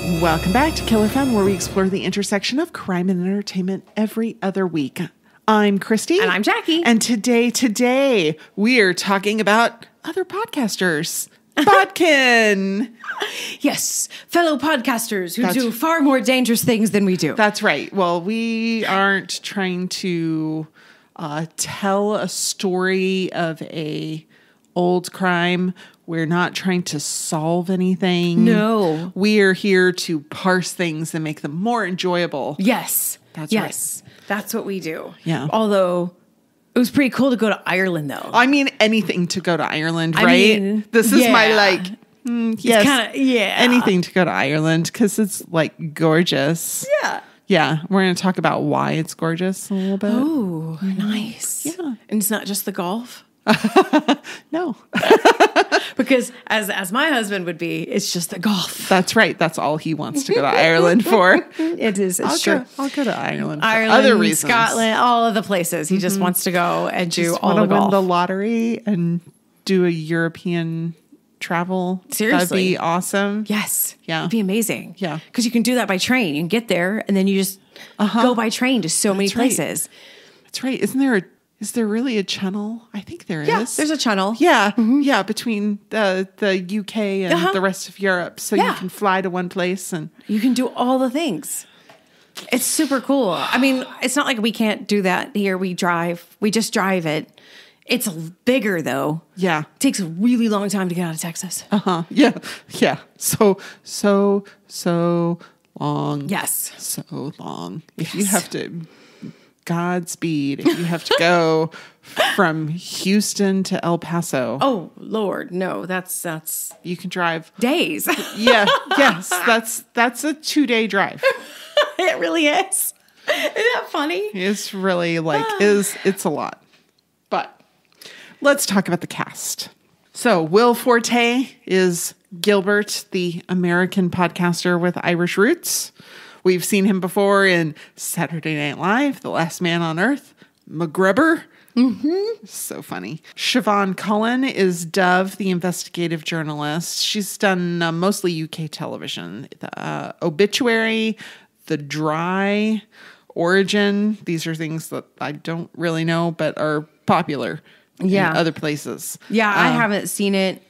Welcome back to Killer Fun, where we explore the intersection of crime and entertainment every other week. I'm Christy. And I'm Jackie. And today, we're talking about other podcasters. Bodkin. Yes, fellow podcasters who do far more dangerous things than we do. That's right. Well, we aren't trying to tell a story of a old crime. We're not trying to solve anything. No. We are here to parse things and make them more enjoyable. Yes. That's right. That's what we do. Yeah. Although it was pretty cool to go to Ireland, though. I mean, anything to go to Ireland, right? This is my yes. Anything to go to Ireland because it's like gorgeous. Yeah. Yeah. We're going to talk about why it's gorgeous a little bit. Oh, nice. Yeah. And it's not just the golf. No. Because as my husband would be, it's just the golf. That's right. That's all he wants to go to Ireland for. It is. It's true. I'll go to Ireland for Ireland, other reasons. Scotland, all of the places. He just wants to go and do Just all the golf. win the lottery and do a European travel. Seriously. That'd be awesome. Yes. Yeah. It'd be amazing. Yeah. Because you can do that by train. You can get there and then you just go by train to so many places. That's right. Is there really a channel? I think there is. Yeah, there's a channel. Yeah. Yeah. Between the UK and the rest of Europe. So you can fly to one place and you can do all the things. It's super cool. I mean, it's not like we can't do that here. We just drive it. It's bigger though. Yeah. It takes a really long time to get out of Texas. Yeah. Yeah. So long. Yes. So long. If you have to, Godspeed. If you have to go from Houston to El Paso. Oh Lord, no, that's You can drive days. Yeah. Yes. That's a 2-day drive. It really is. Isn't that funny? It's really it's a lot. But let's talk about the cast. So Will Forte is Gilbert, the American podcaster with Irish roots. We've seen him before in Saturday Night Live, The Last Man on Earth, MacGruber. So funny. Siobhan Cullen is Dove, the investigative journalist. She's done mostly UK television. The Obituary, The Dry, Origin. These are things that I don't really know, but are popular in other places. Yeah, I haven't seen it.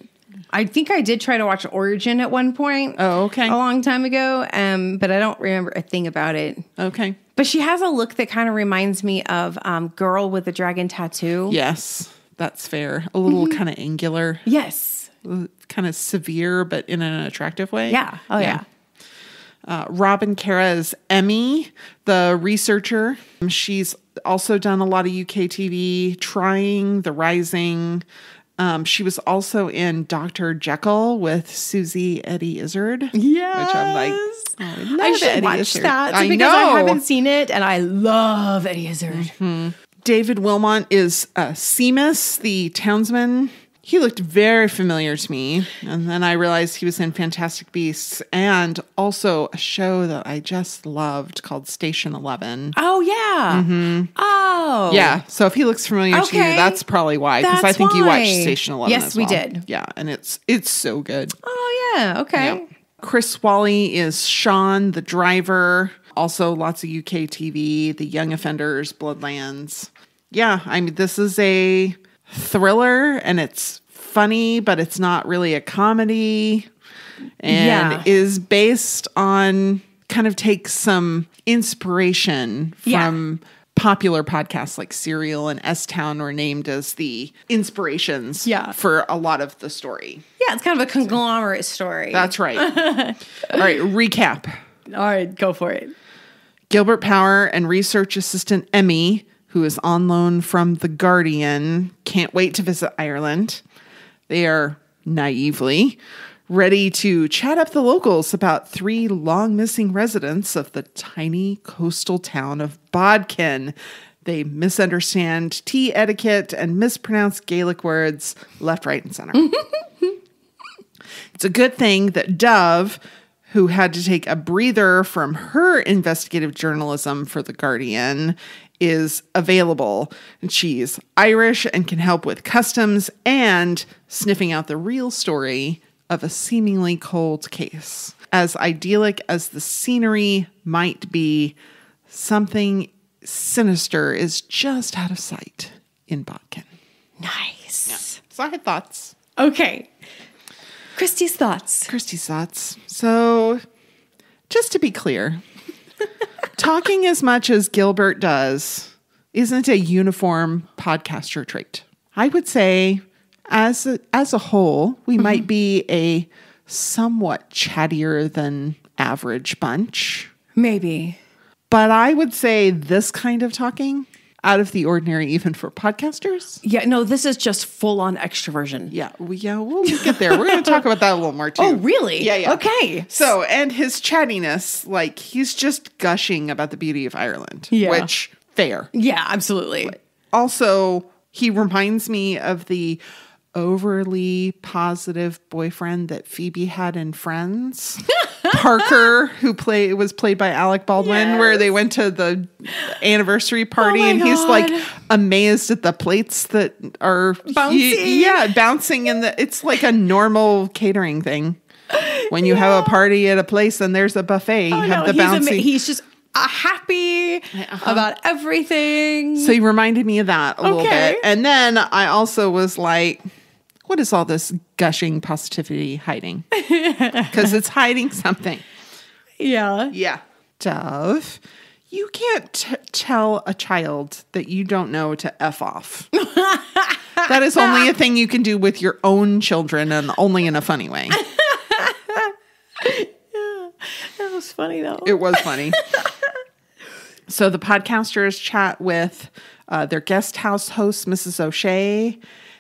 I think I did try to watch Origin at one point. Oh, okay. A long time ago, but I don't remember a thing about it. Okay. But she has a look that kind of reminds me of Girl with the Dragon Tattoo. Yes, that's fair. A little kind of angular. Yes. Kind of severe, but in an attractive way. Yeah. Oh, yeah. Robin Cara is Emmy, the researcher. She's also done a lot of UK TV, Trying, The Rising. She was also in Dr. Jekyll with Susie Eddie Izzard. Yes. Which I'm like, oh, I should Eddie watch Izzard. that I because know. I haven't seen it and I love Eddie Izzard. David Wilmot is Seamus, the townsman. He looked very familiar to me. And then I realized he was in Fantastic Beasts and also a show that I just loved called Station 11. Oh, yeah. Oh. Yeah. So if he looks familiar to you, that's probably why. Because I think you watched Station 11 Yes, as well. we did. Yeah. And it's so good. Oh, yeah. Okay. Yeah. Chris Wally is Sean, the driver. Also lots of UK TV, The Young Offenders, Bloodlands. Yeah. I mean, this is a thriller and it's funny, but it's not really a comedy and is based on kind of takes some inspiration from popular podcasts like Serial and S-Town were named as the inspirations for a lot of the story. Yeah, it's kind of a conglomerate story. That's right. All right, recap. All right, go for it. Gilbert Power and research assistant Emmy, who is on loan from The Guardian, can't wait to visit Ireland. They are naively ready to chat up the locals about 3 long-missing residents of the tiny coastal town of Bodkin. They misunderstand tea etiquette and mispronounce Gaelic words left, right, and center. It's a good thing that Dove, who had to take a breather from her investigative journalism for The Guardian, is available. And she's Irish and can help with customs and sniffing out the real story of a seemingly cold case. As idyllic as the scenery might be, something sinister is just out of sight in Bodkin. Nice. Yeah. So I had thoughts. Okay. Christy's thoughts. So just to be clear, talking as much as Gilbert does isn't a uniform podcaster trait. I would say as a whole, we might be a somewhat chattier than average bunch. Maybe. But I would say this kind of talking, out of the ordinary even for podcasters. Yeah, no, this is just full on extroversion. Yeah, we'll get there. We're going to talk about that a little more too. Oh, really? Yeah. Okay. So, and his chattiness, like he's just gushing about the beauty of Ireland, which fair. Yeah, absolutely. Also, he reminds me of the overly positive boyfriend that Phoebe had in Friends. Parker, who was played by Alec Baldwin, where they went to the anniversary party and he's like amazed at the plates that are bouncing in it's like a normal catering thing. When you have a party at a place and there's a buffet, you have the bouncing. He's just happy about everything. So he reminded me of that a little bit. And then I also was like, what is all this gushing positivity hiding? Because it's hiding something. Yeah. Yeah. Dove, you can't tell a child that you don't know to F off. That is only a thing you can do with your own children and only in a funny way. That was funny, though. It was funny. So the podcasters chat with their guest house host, Mrs. O'Shea.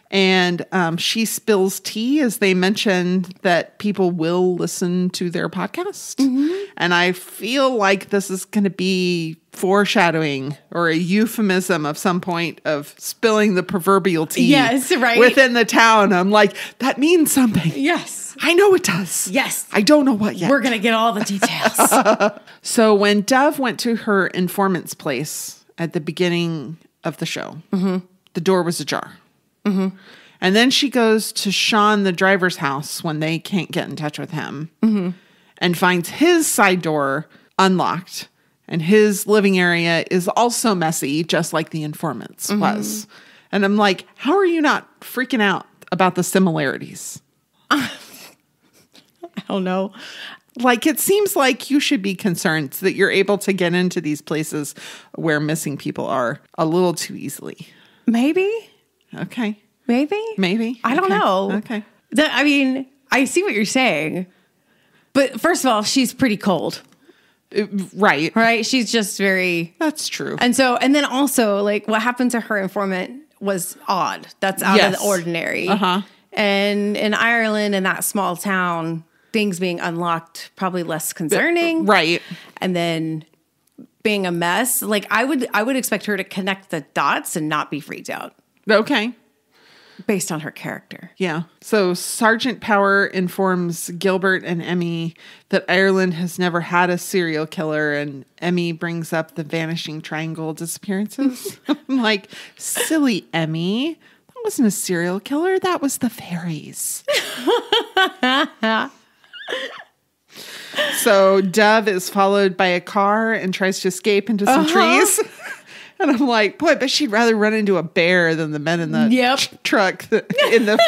And she spills tea as they mentioned that people will listen to their podcast. And I feel like this is going to be foreshadowing or a euphemism of some point of spilling the proverbial tea within the town. I'm like, that means something. Yes. I know it does. Yes. I don't know what yet. We're going to get all the details. So when Dove went to her informant's place at the beginning of the show, the door was ajar. And then she goes to Sean, the driver's house, when they can't get in touch with him and finds his side door unlocked. And his living area is also messy, just like the informant's was. And I'm like, how are you not freaking out about the similarities? I don't know. Like, it seems like you should be concerned that you're able to get into these places where missing people are a little too easily. Maybe. Okay. Maybe. I don't know. Okay. I mean, I see what you're saying. But first of all, she's pretty cold. Right? She's just very... That's true. And then also, like, what happened to her informant was odd. That's out of the ordinary. And in Ireland, in that small town, things being unlocked, probably less concerning. Right. And then being a mess. Like, I would expect her to connect the dots and not be freaked out. Okay. Based on her character. Yeah. So Sergeant Power informs Gilbert and Emmy that Ireland has never had a serial killer, and Emmy brings up the vanishing triangle disappearances. I'm like, silly Emmy. That wasn't a serial killer. That was the fairies. So Dove is followed by a car and tries to escape into some trees. And I'm like, boy, but she'd rather run into a bear than the men in the truck in the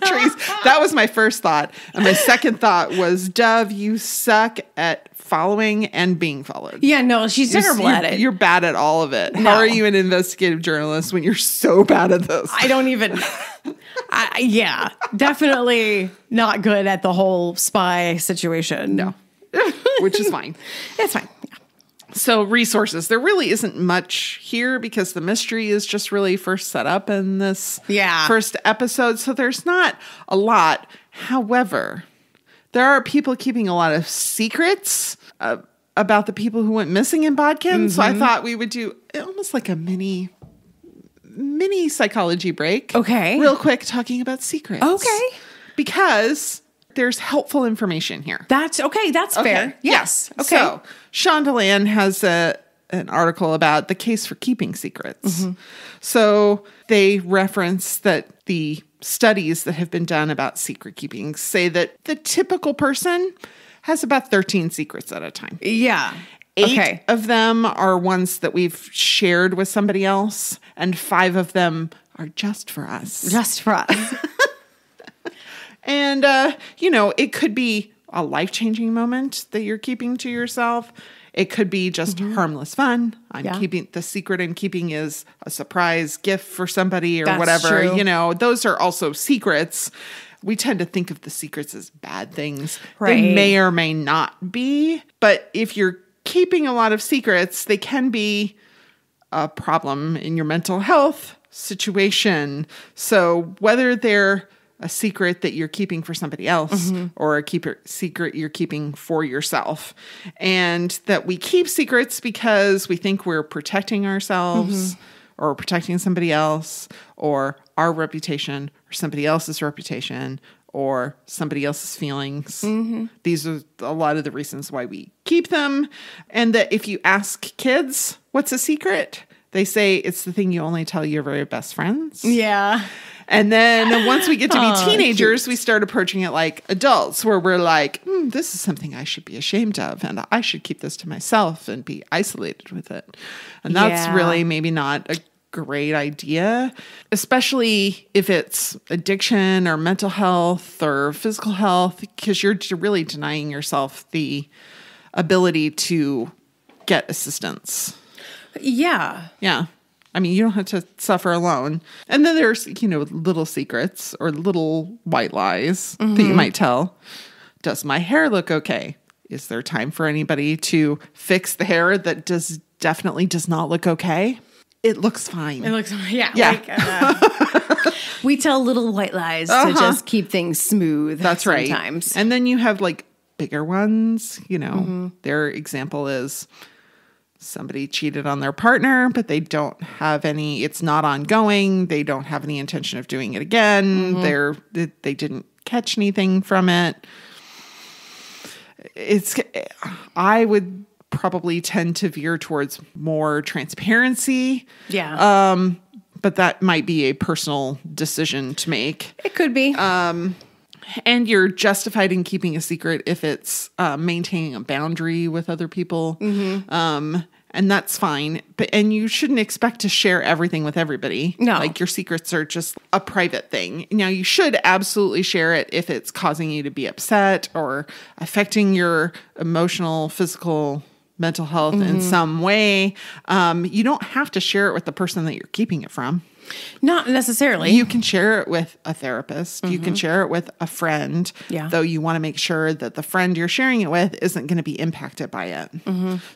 trees. That was my first thought. And my second thought was, Dove, you suck at following and being followed. Yeah, no, she's terrible at it. You're bad at all of it. No. How are you an investigative journalist when you're so bad at this? I don't even... yeah, definitely not good at the whole spy situation. No. Which is fine. It's fine. So resources, there really isn't much here because the mystery is just really first set up in this first episode. So there's not a lot. However, there are people keeping a lot of secrets about the people who went missing in Bodkin. So I thought we would do almost like a mini psychology break. Okay. Real quick, talking about secrets. Okay. Because there's helpful information here. That's okay. That's fair. Yes. Yeah. Okay. So Shondaland has a an article about the case for keeping secrets. So they reference that the studies that have been done about secret keeping say that the typical person has about 13 secrets at a time. Yeah. 8 of them are ones that we've shared with somebody else, and 5 of them are just for us. Just for us. And, it could be a life-changing moment that you're keeping to yourself. It could be just harmless fun. Keeping the secret I'm keeping is a surprise gift for somebody or whatever. True. Those are also secrets. We tend to think of the secrets as bad things. Right. They may or may not be. But if you're keeping a lot of secrets, they can be a problem in your mental health situation. So whether they're a secret that you're keeping for somebody else or a secret you're keeping for yourself, and that we keep secrets because we think we're protecting ourselves or protecting somebody else or our reputation or somebody else's reputation or somebody else's feelings. These are a lot of the reasons why we keep them. And that if you ask kids, what's a secret? They say it's the thing you only tell your very best friends. Yeah. And then once we get to be teenagers, we start approaching it like adults, where we're like, this is something I should be ashamed of, and I should keep this to myself and be isolated with it. And that's really maybe not a great idea, especially if it's addiction or mental health or physical health, because you're really denying yourself the ability to get assistance. Yeah. Yeah. I mean, you don't have to suffer alone. And then there's, little secrets or little white lies that you might tell. Does my hair look okay? Is there time for anybody to fix the hair that definitely does not look okay? It looks fine. It looks, yeah. We tell little white lies to just keep things smooth. That's sometimes. Right. And then you have bigger ones, their example is somebody cheated on their partner, but they don't have it's not ongoing. They don't have any intention of doing it again. They didn't catch anything from it. I would probably tend to veer towards more transparency. Yeah. But that might be a personal decision to make. It could be. And you're justified in keeping a secret if it's maintaining a boundary with other people. And that's fine. And you shouldn't expect to share everything with everybody. No. Your secrets are just a private thing. Now, you should absolutely share it if it's causing you to be upset or affecting your emotional, physical, mental health in some way. You don't have to share it with the person that you're keeping it from. Not necessarily. You can share it with a therapist. You can share it with a friend. Yeah. Though you want to make sure that the friend you're sharing it with isn't going to be impacted by it.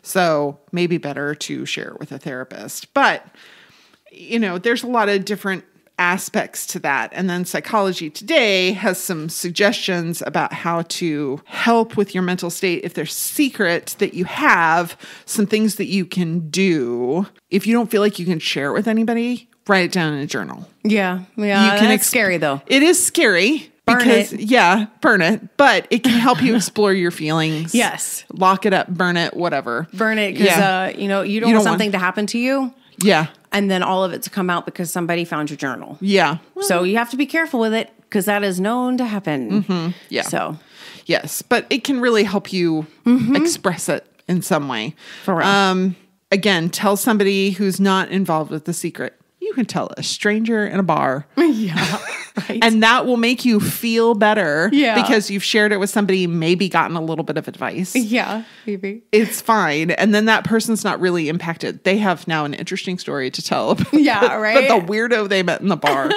So maybe better to share it with a therapist. But, there's a lot of different aspects to that. And then Psychology Today has some suggestions about how to help with your mental state. If there's secret that you have, some things that you can do. If you don't feel like you can share it with anybody, write it down in a journal. Yeah. That's scary though. It is scary. Burn it. But it can help you explore your feelings. Yes. Lock it up, burn it, whatever. Burn it because, you don't want something to happen to you. Yeah. And then all of it to come out because somebody found your journal. Yeah. So you have to be careful with it because that is known to happen. Yeah. So. Yes. But it can really help you express it in some way. For real. Again, tell somebody who's not involved with the secret. You can tell a stranger in a bar. Yeah. Right. And that will make you feel better. Yeah. Because you've shared it with somebody, maybe gotten a little bit of advice. Yeah, maybe. It's fine. And then that person's not really impacted. They have now an interesting story to tell about right? the weirdo they met in the bar.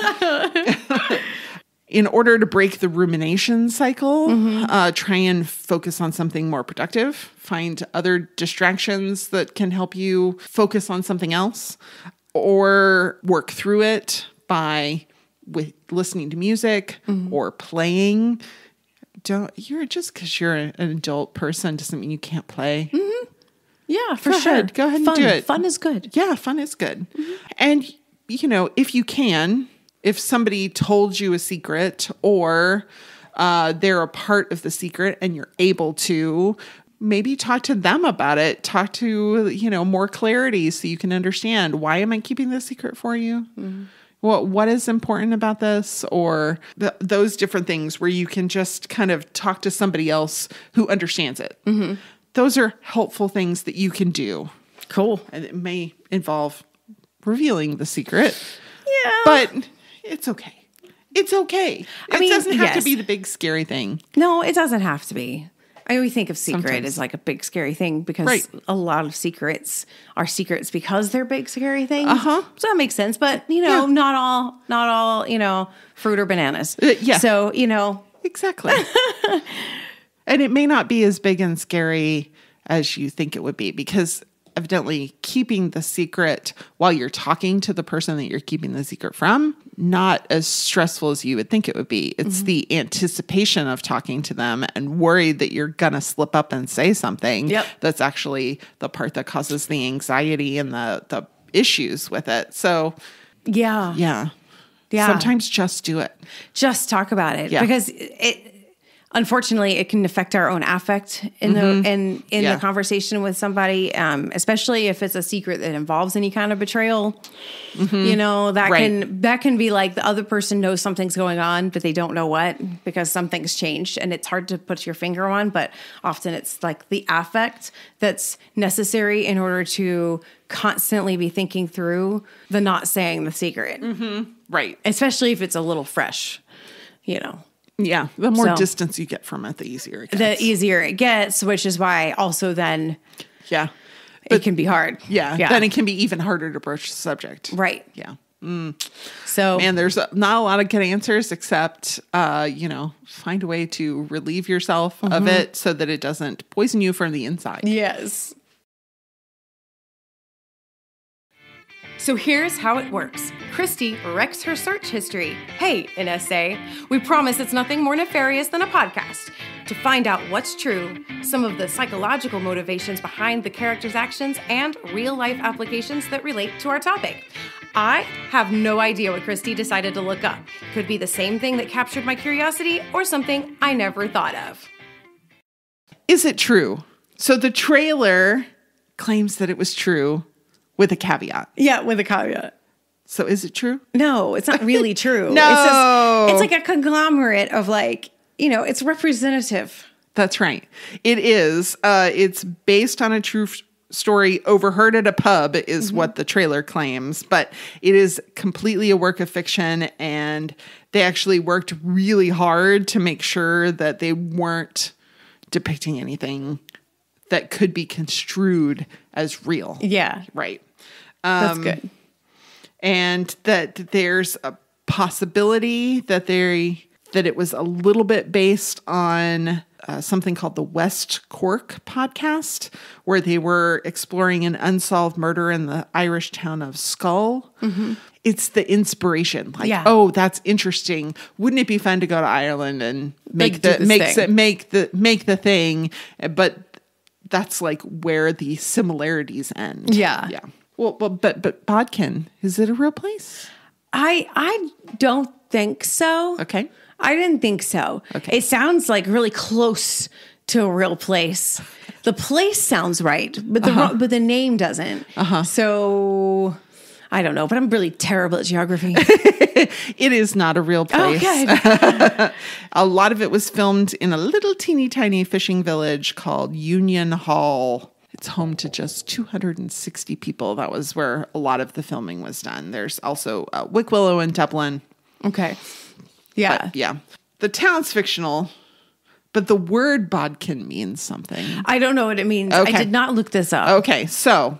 In order to break the rumination cycle, try and focus on something more productive. Find other distractions that can help you focus on something else. Or work through it with listening to music or playing. You're just because you're an adult person doesn't mean you can't play. Yeah, for sure. Go ahead and do it. Fun is good. Yeah, fun is good. And, if you can, if somebody told you a secret or they're a part of the secret and you're able to, maybe talk to them about it. Talk to, more clarity so you can understand, why am I keeping this secret for you? Mm-hmm. What is important about this? Or those different things where you can just kind of talk to somebody else who understands it. Mm-hmm. Those are helpful things that you can do. Cool. And it may involve revealing the secret. Yeah. But it's okay. It's okay. It doesn't have to be the big scary thing. No, it doesn't have to be. We think of secret as like a big scary thing because a lot of secrets are secrets because they're big scary things. Uh-huh. So that makes sense. But, not all, fruit or bananas. Yeah. So, Exactly. And it may not be as big and scary as you think it would be, because evidently keeping the secret while you're talking to the person that you're keeping the secret from, not as stressful as you would think it would be. It's the anticipation of talking to them and worried that you're going to slip up and say something. Yep. That's actually the part that causes the anxiety and the issues with it. So yeah. Sometimes just do it. Just talk about it because unfortunately, it can affect our own affect in the conversation with somebody, especially if it's a secret that involves any kind of betrayal. Mm-hmm. That can be like the other person knows something's going on, but they don't know what because something's changed, and it's hard to put your finger on. But often it's like the affect that's necessary in order to constantly be thinking through the not saying the secret, right? Especially if it's a little fresh, Yeah, the more distance you get from it, the easier it gets. The easier it gets, which is why also then it can be hard. Yeah, then it can be even harder to broach the subject. Right. Yeah. So, and there's not a lot of good answers except, find a way to relieve yourself of it so that it doesn't poison you from the inside. Yes. So here's how it works. Christy wrecks her search history. Hey, an essay. We promise it's nothing more nefarious than a podcast. To find out what's true, some of the psychological motivations behind the characters' actions, and real-life applications that relate to our topic. I have no idea what Christy decided to look up. Could be the same thing that captured my curiosity or something I never thought of. Is it true? So the trailer claims that it was true. With a caveat. Yeah, with a caveat. So is it true? No, it's not really true. No. It's like a conglomerate of it's representative. That's right. It is. It's based on a true story overheard at a pub is what the trailer claims. But it is completely a work of fiction. And they actually worked really hard to make sure that they weren't depicting anything that could be construed as real. Yeah. Right. That's good. And that there's a possibility that it was a little bit based on something called the West Cork podcast, where they were exploring an unsolved murder in the Irish town of Skull. Mm-hmm. It's the inspiration. Oh, that's interesting. Wouldn't it be fun to go to Ireland and make the thing? But that's like where the similarities end. Yeah. Yeah. Well, but Bodkin, is it a real place? I don't think so. Okay. I didn't think so. Okay. It sounds like really close to a real place. The place sounds right, but the name doesn't. So I don't know, but I'm really terrible at geography. It is not a real place. Okay. A lot of it was filmed in a little teeny tiny fishing village called Union Hall. It's home to just 260 people. That was where a lot of the filming was done. There's also Wickwillow in Dublin. Okay. Yeah. But, yeah. The town's fictional, but the word bodkin means something. I don't know what it means. Okay. I did not look this up. Okay. So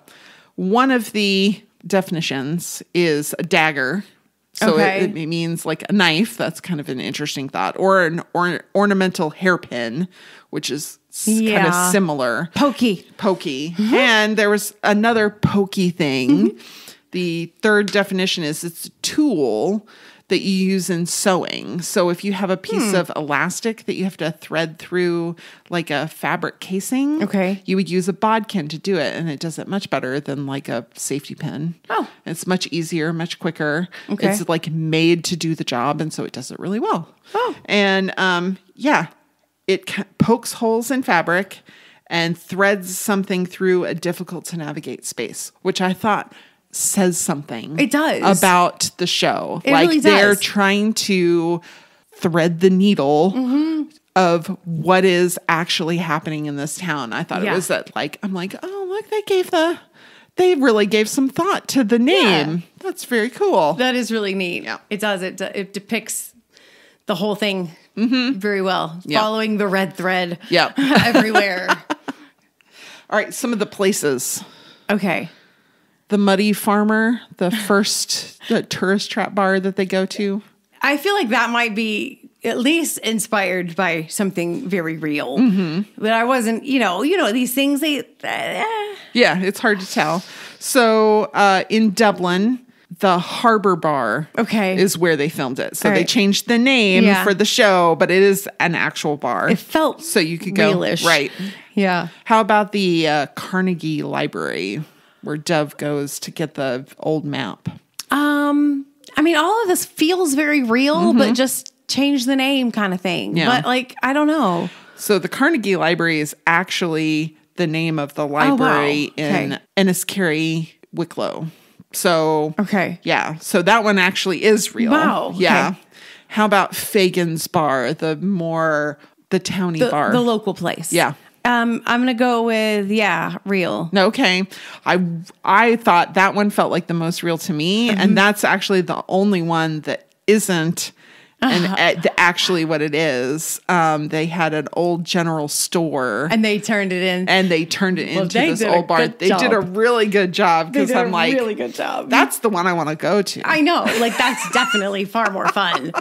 one of the definitions is a dagger. So it means like a knife. That's kind of an interesting thought. Or an ornamental hairpin, which is kind of similar. Pokey. Mm-hmm. And there was another pokey thing. Mm-hmm. The third definition is it's a tool that you use in sewing. So if you have a piece of elastic that you have to thread through like a fabric casing, you would use a bodkin to do it. And it does it much better than like a safety pin. Oh. It's much easier, much quicker. Okay. It's like made to do the job. And so it does it really well. Oh. And it pokes holes in fabric and threads something through a difficult to navigate space, which I thought says something. It does. About the show. It really does. They're trying to thread the needle of what is actually happening in this town. I thought it was that I'm like, oh, look, they really gave some thought to the name. Yeah. That's very cool. That is really neat. Yeah. It does. It depicts the whole thing very well. Yep. Following the red thread everywhere. All right. Some of the places. Okay. The Muddy Farmer, the first tourist trap bar that they go to. I feel like that might be at least inspired by something very real. But I wasn't, these things, Yeah, it's hard to tell. So in Dublin, the Harbor Bar is where they filmed it. So they changed the name for the show, but it is an actual bar. It felt so you could real-ish. go. Right. Yeah. How about the Carnegie Library, where Dove goes to get the old map? I mean, all of this feels very real, but just change the name kind of thing. Yeah. But I don't know. So the Carnegie Library is actually the name of the library in Enniskerry, Wicklow. So, yeah. So that one actually is real. Wow. Yeah. Okay. How about Fagin's Bar, the towny bar? The local place. Yeah. I'm going to go with, real. Okay. I thought that one felt like the most real to me. And that's actually the only one that isn't. And actually what it is, they had an old general store. And they turned it in. Into this old bar. They did a really good job. Because I'm like, really good job. That's the one I want to go to. I know. That's definitely far more fun.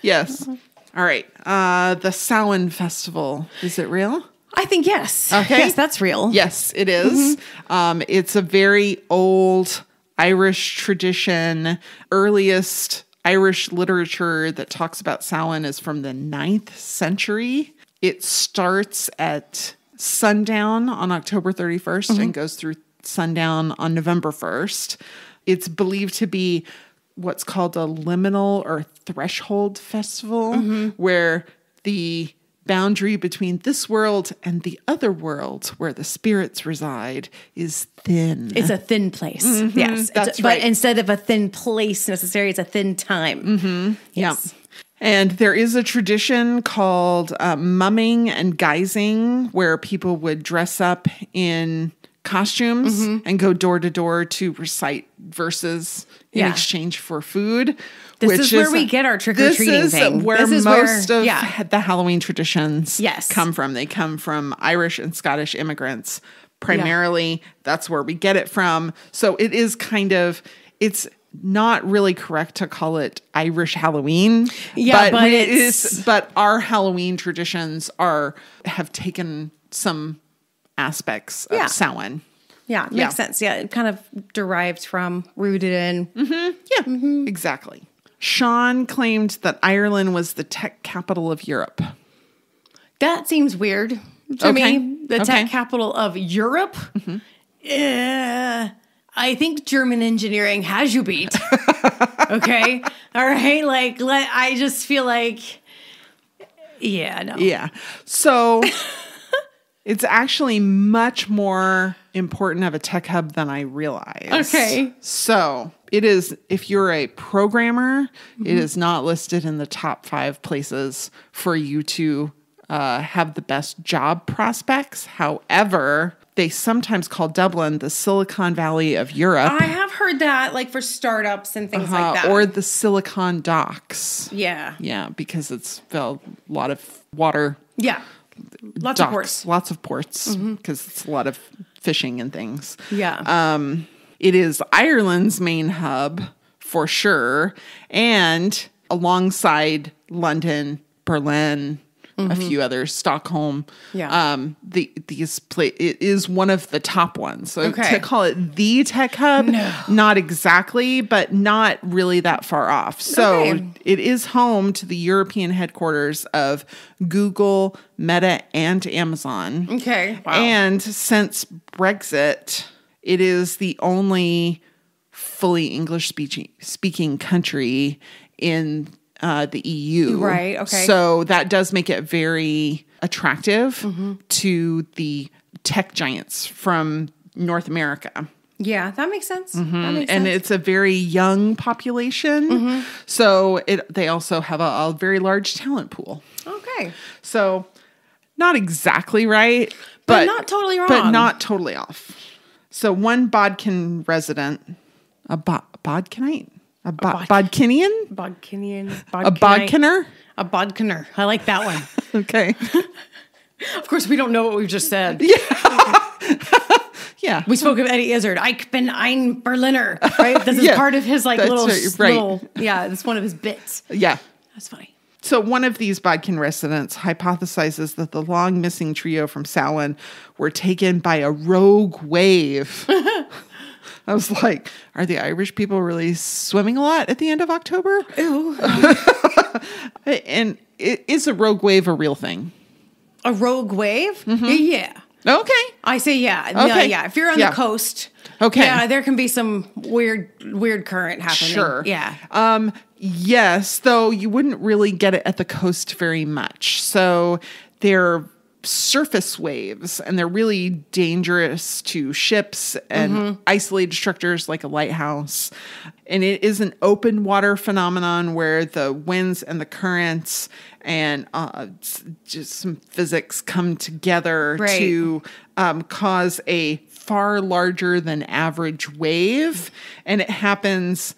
Yes. All right. The Samhain Festival. Is it real? I think yes. Okay. Yes, that's real. Yes, it is. It's a very old Irish tradition. Earliest Irish literature that talks about Samhain is from the 9th century. It starts at sundown on October 31st and goes through sundown on November 1st. It's believed to be what's called a liminal or threshold festival, where the boundary between this world and the other world where the spirits reside is thin. It's a thin place. Yes. That's right. But instead of a thin place necessarily, it's a thin time. Yes. Yeah. And there is a tradition called mumming and guising, where people would dress up in costumes and go door to door to recite verses in exchange for food. This is where we get our trick-or-treating thing. This is where most of the Halloween traditions come from. They come from Irish and Scottish immigrants. Primarily, that's where we get it from. So it is it's not really correct to call it Irish Halloween. Yeah, but it is. But our Halloween traditions have taken some aspects of Samhain. Yeah, makes sense. Yeah, it kind of derived from, rooted in. Exactly. Sean claimed that Ireland was the tech capital of Europe. That seems weird to me. The tech capital of Europe? I think German engineering has you beat. Okay? All right? I just feel like, no. Yeah. So it's actually much more important of a tech hub than I realized. Okay. So it is, if you're a programmer, it is not listed in the top 5 places for you to have the best job prospects. However, they sometimes call Dublin the Silicon Valley of Europe. I have heard that, for startups and things like that. Or the Silicon Docks. Yeah. Yeah, because it's a lot of water. Yeah. Lots of ports. Lots of ports, because it's a lot of fishing and things. Yeah. It is Ireland's main hub for sure. And alongside London, Berlin, a few others, Stockholm. Yeah. It is one of the top ones. So to call it the tech hub, not exactly, but not really that far off. So it is home to the European headquarters of Google, Meta, and Amazon. Okay. Wow. And since Brexit, it is the only fully English speaking country in the EU. Right, okay. So that does make it very attractive to the tech giants from North America. Yeah, that makes sense. That makes And sense. it's a very young population. So they also have a very large talent pool. Okay. So not exactly right, But not totally wrong. But not totally off. So one Bodkin resident, a Bodkinite? Bodkinian? Bodkinian. A Bodkiner? A Bodkiner. I like that one. Okay. Of course, we don't know what we've just said. Yeah. We spoke of Eddie Izzard. Ich bin ein Berliner, right? This is part of his little, yeah, that's one of his bits. Yeah. That's funny. So one of these Bodkin residents hypothesizes that the long missing trio from Samhain were taken by a rogue wave. I was like, are the Irish people really swimming a lot at the end of October? Ew. And is a rogue wave a real thing? A rogue wave? Yeah. Okay. I say yeah. Okay. Yeah. If you're on the coast, yeah, there can be some weird current happening. Sure. Yeah. Yes, though you wouldn't really get it at the coast very much. So they're surface waves, and they're really dangerous to ships and isolated structures like a lighthouse. And it is an open water phenomenon where the winds and the currents and just some physics come together to cause a far larger than average wave. And it happens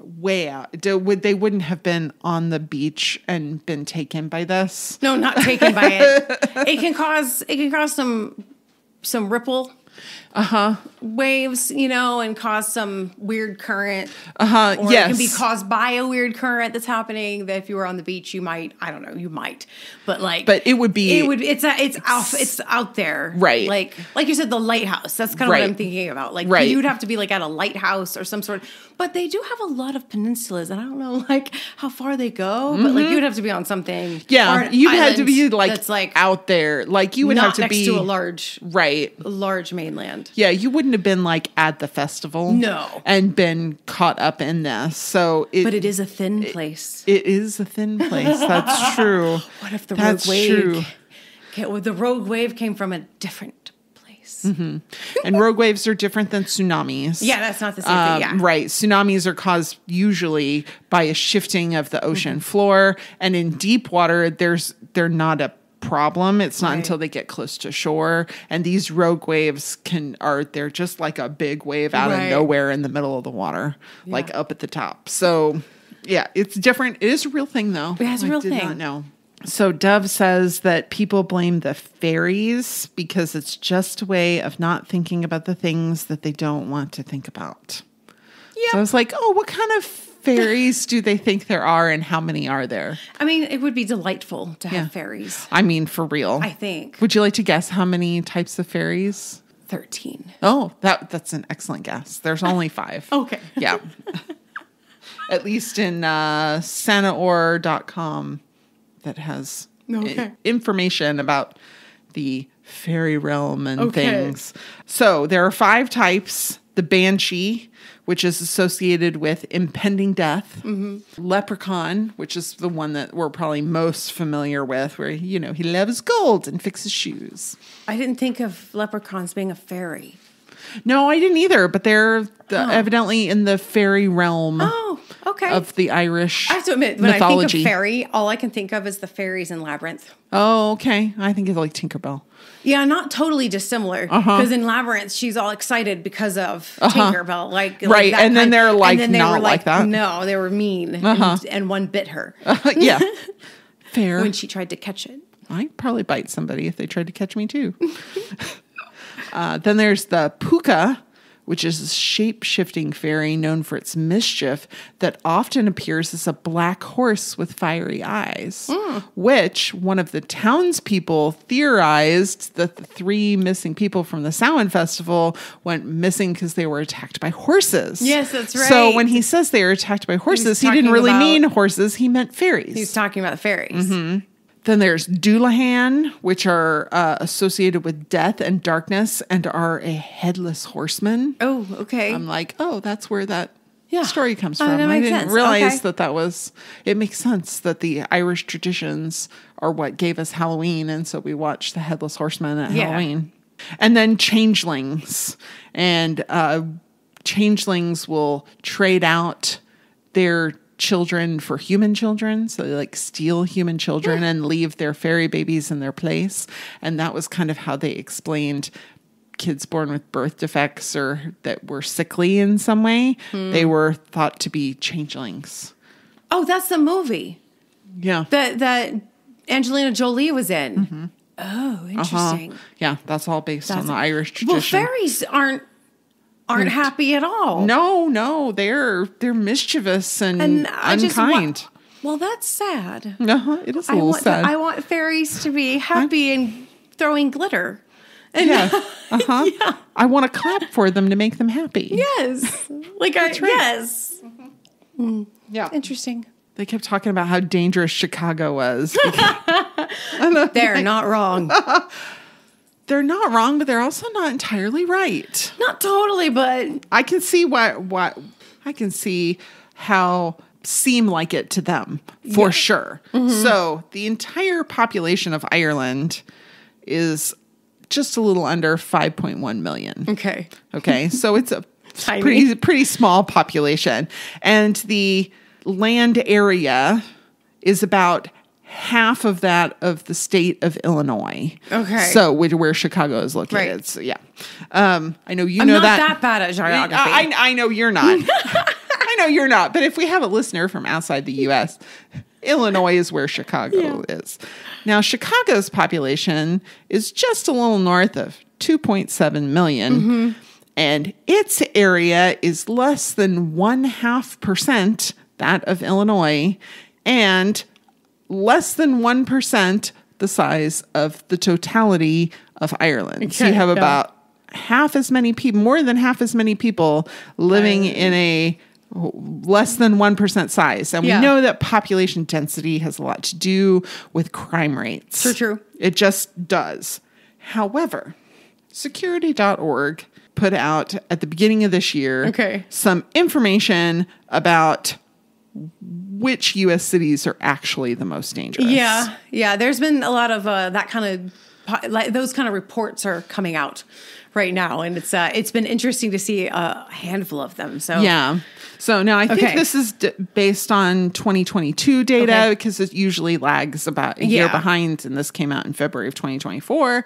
way out. They wouldn't have been on the beach and been taken by this. No, not taken by it. It can cause some ripple waves, and cause some weird current. Or yes. it can be caused by a weird current that's happening that if you were on the beach, you might, I don't know, you might. But it would be it's out there. Right. Like you said, the lighthouse. That's kind of what I'm thinking about. You would have to be at a lighthouse or some sort. But they do have a lot of peninsulas, and I don't know how far they go, but you would have to be on something. Yeah, you'd have to be that's out there. You would have to next be to a large mainland. Yeah, you wouldn't have been at the festival. No. And been caught up in this. So but it is a thin place. It is a thin place. That's true. What if the rogue wave came from a different place? And rogue waves are different than tsunamis. Yeah, that's not the same thing. Yeah. Right. Tsunamis are caused usually by a shifting of the ocean floor. And in deep water, they're not a problem. It's not until they get close to shore. And these rogue waves they're just like a big wave out of nowhere in the middle of the water, up at the top. So yeah, it's different. It is a real thing though. Yeah, it's a real thing. I did not know. So Dove says that people blame the fairies because it's just a way of not thinking about the things that they don't want to think about. Yeah. So I was like, oh, what kind of fairies do they think there are, and how many are there? I mean, it would be delightful to have fairies. I mean, for real. I think. Would you like to guess how many types of fairies? 13. Oh, that's an excellent guess. There's only 5. Okay. Yeah. At least in Sanaor.com that has information about the fairy realm and things. So there are 5 types. The banshee, which is associated with impending death. Leprechaun, which is the one that we're probably most familiar with, where, he loves gold and fixes shoes. I didn't think of leprechauns being a fairy. No, I didn't either, but they're evidently in the fairy realm of the Irish I have to admit, when mythology. I think of fairy, all I can think of is the fairies in Labyrinth. Oh, okay. I think it's like Tinkerbell. Yeah, not totally dissimilar. Because in Labyrinth, she's all excited because of Tinkerbell. Right, and then they're not like that. No, they were mean, and one bit her. Yeah, fair. When she tried to catch it. I'd probably bite somebody if they tried to catch me too. Then there's the puka, which is a shape-shifting fairy known for its mischief that often appears as a black horse with fiery eyes, which one of the townspeople theorized that the 3 missing people from the Samhain festival went missing because they were attacked by horses. Yes, that's right. So when he says they were attacked by horses, he didn't really mean horses. He meant fairies. He's talking about the fairies. Then there's Doulahan, which are associated with death and darkness and are a headless horseman. Oh, okay. I'm like, oh, that's where that story comes from. That I makes didn't sense. realize that was, it makes sense that the Irish traditions are what gave us Halloween. And so we watched the headless horseman at Halloween. And then changelings. And changelings will trade out their children for human children. So they like steal human children and leave their fairy babies in their place. And that was kind of how they explained kids born with birth defects or that were sickly in some way. They were thought to be changelings. Oh, that's the movie. Yeah. That Angelina Jolie was in. Oh, interesting. Yeah, that's all based on the Irish tradition. Well, fairies aren't happy at all. No, they're mischievous and unkind. Well, that's sad. It is a little sad. I want fairies to be happy and throwing glitter. And yeah. Yeah. I want to clap for them to make them happy. Yes. Yes. Yeah. Interesting. They kept talking about how dangerous Chicago was. They're not wrong. They're not wrong, but they're also not entirely right. Not totally, but I can see what I can see how seem like it to them for sure. So the entire population of Ireland is just a little under 5.1 million. Okay. So it's a pretty small population. And the land area is about half of that of the state of Illinois. Okay. So where Chicago is located. Right. So yeah. I know you know that. I'm not that bad at geography. I know you're not. I know you're not. But if we have a listener from outside the U.S., Illinois is where Chicago is. Now, Chicago's population is just a little north of 2.7 million. And its area is less than 0.5% that of Illinois and less than 1% the size of the totality of Ireland. Okay, so you have about half as many people, more than half as many people living in a less than 1% size. And we know that population density has a lot to do with crime rates. So true. It just does. However, security.org put out at the beginning of this year some information about which U.S. cities are actually the most dangerous. Yeah. There's been a lot of that kind of, like those kind of reports are coming out right now, and it's been interesting to see a handful of them. So yeah. So now I think this is based on 2022 data because it usually lags about a year behind, and this came out in February of 2024.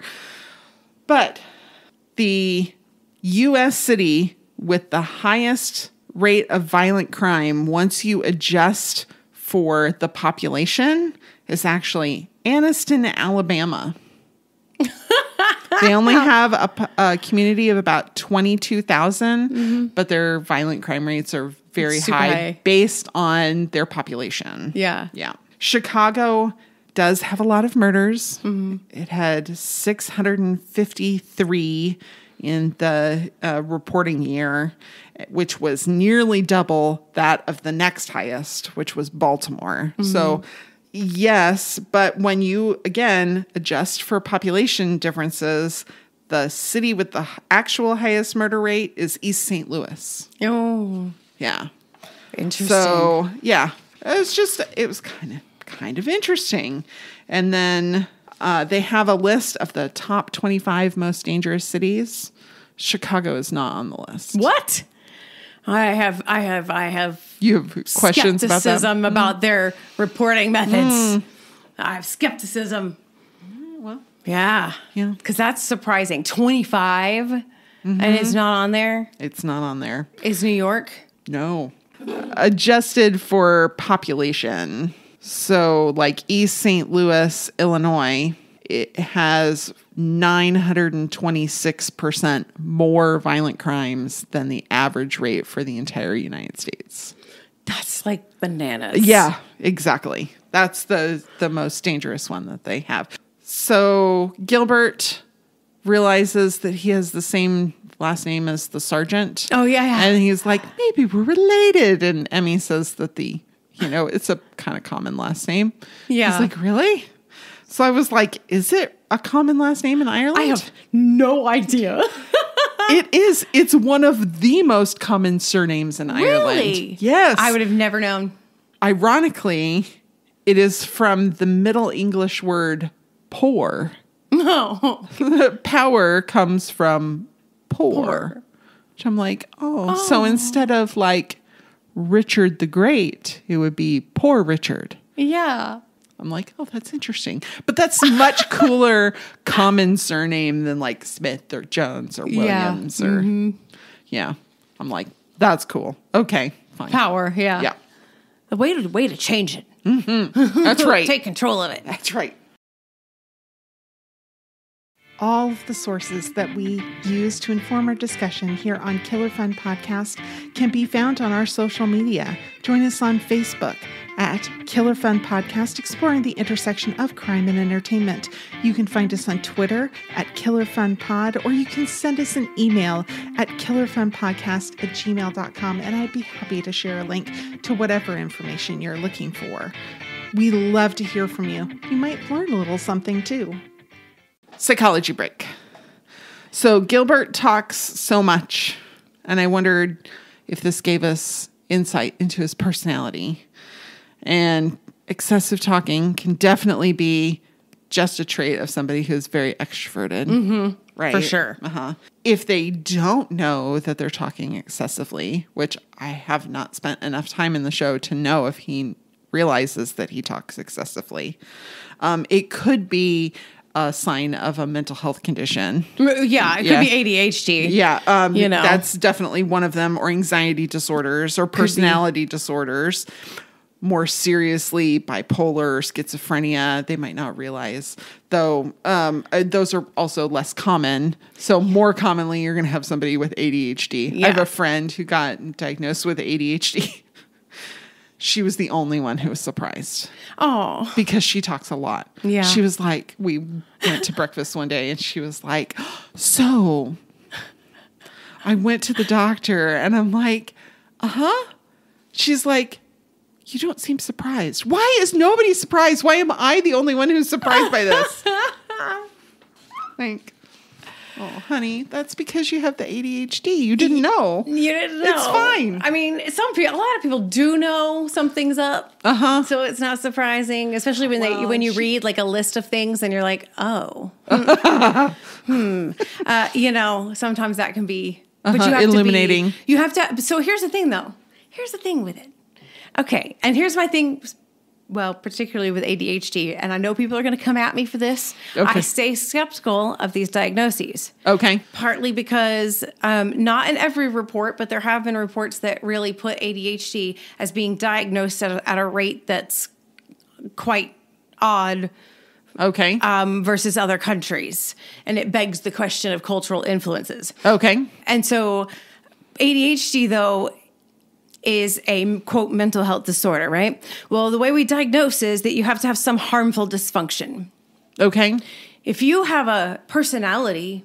But the U.S. city with the highest rate of violent crime, once you adjust for the population, is actually Anniston, Alabama. They only have a community of about 22,000, but their violent crime rates are very high based on their population. Yeah. Chicago does have a lot of murders. It had 653 in the reporting year, which was nearly double that of the next highest, which was Baltimore. So yes, but when you, again, adjust for population differences, the city with the actual highest murder rate is East St. Louis. Oh. Yeah. Interesting. So, yeah, it was kind of interesting. And then they have a list of the top 25 most dangerous cities. Chicago is not on the list. What? I have You have questions about that? Skepticism about their reporting methods. I have skepticism. Well, yeah. Because that's surprising. 25, and it's not on there. It's not on there. Is New York? No. Adjusted for population. So, like East St. Louis, Illinois, it has 926% more violent crimes than the average rate for the entire United States. That's like bananas. Yeah, exactly. That's the most dangerous one that they have. So Gilbert realizes that he has the same last name as the sergeant. Oh, yeah. And he's like, maybe we're related. And Emmy says that it's a kind of common last name. Yeah. He's like, really? So I was like, is it a common last name in Ireland? I have no idea. It is. It's one of the most common surnames in Ireland. Really? Yes. I would have never known. Ironically, it is from the Middle English word poor. No. Power comes from poor. Which I'm like, so instead of like Richard the Great, it would be Poor Richard. Yeah. I'm like, that's interesting. But that's much cooler common surname than like Smith or Jones or Williams or yeah. I'm like, that's cool. Okay, fine. Power, yeah. Yeah. The way to change it. Mm-hmm. That's right. Take control of it. That's right. All of the sources that we use to inform our discussion here on Killer Fun Podcast can be found on our social media. Join us on Facebook at Killer Fun Podcast, exploring the intersection of crime and entertainment. You can find us on Twitter at Killer Fun Pod, or you can send us an email at killerfunpodcast@gmail.com, and I'd be happy to share a link to whatever information you're looking for. We love to hear from you. You might learn a little something too. Psychology break. So Gilbert talks so much, and I wondered if this gave us insight into his personality. And excessive talking can definitely be just a trait of somebody who's very extroverted. Mm-hmm. Right? For sure. If they don't know that they're talking excessively, which I have not spent enough time in the show to know if he realizes that he talks excessively, it could be a sign of a mental health condition. Yeah, it could be ADHD. Yeah, that's definitely one of them, or anxiety disorders or personality disorders. More seriously, bipolar, schizophrenia, they might not realize, though those are also less common. So more commonly, you're going to have somebody with ADHD. Yeah. I have a friend who got diagnosed with ADHD. She was the only one who was surprised. Oh. Because she talks a lot. Yeah. She was like, we went to breakfast one day and she was like, so I went to the doctor and I'm like, She's like, you don't seem surprised. Why is nobody surprised? Why am I the only one who's surprised by this? Like, oh, honey, that's because you have the ADHD. You didn't know. You didn't know. It's fine. I mean, a lot of people do know something's up. So it's not surprising, especially when you read like a list of things and you're like, oh, sometimes that can be, but you have illuminating. So here's the thing though. Here's the thing with it. Okay. And here's my thing. Well, particularly with ADHD, and I know people are going to come at me for this. Okay. I stay skeptical of these diagnoses. Okay. Partly because not in every report, but there have been reports that really put ADHD as being diagnosed at a rate that's quite odd. Okay. Versus other countries. And it begs the question of cultural influences. Okay. And so ADHD, though, is a, quote, mental health disorder, right? Well, the way we diagnose is that you have to have some harmful dysfunction. Okay. If you have a personality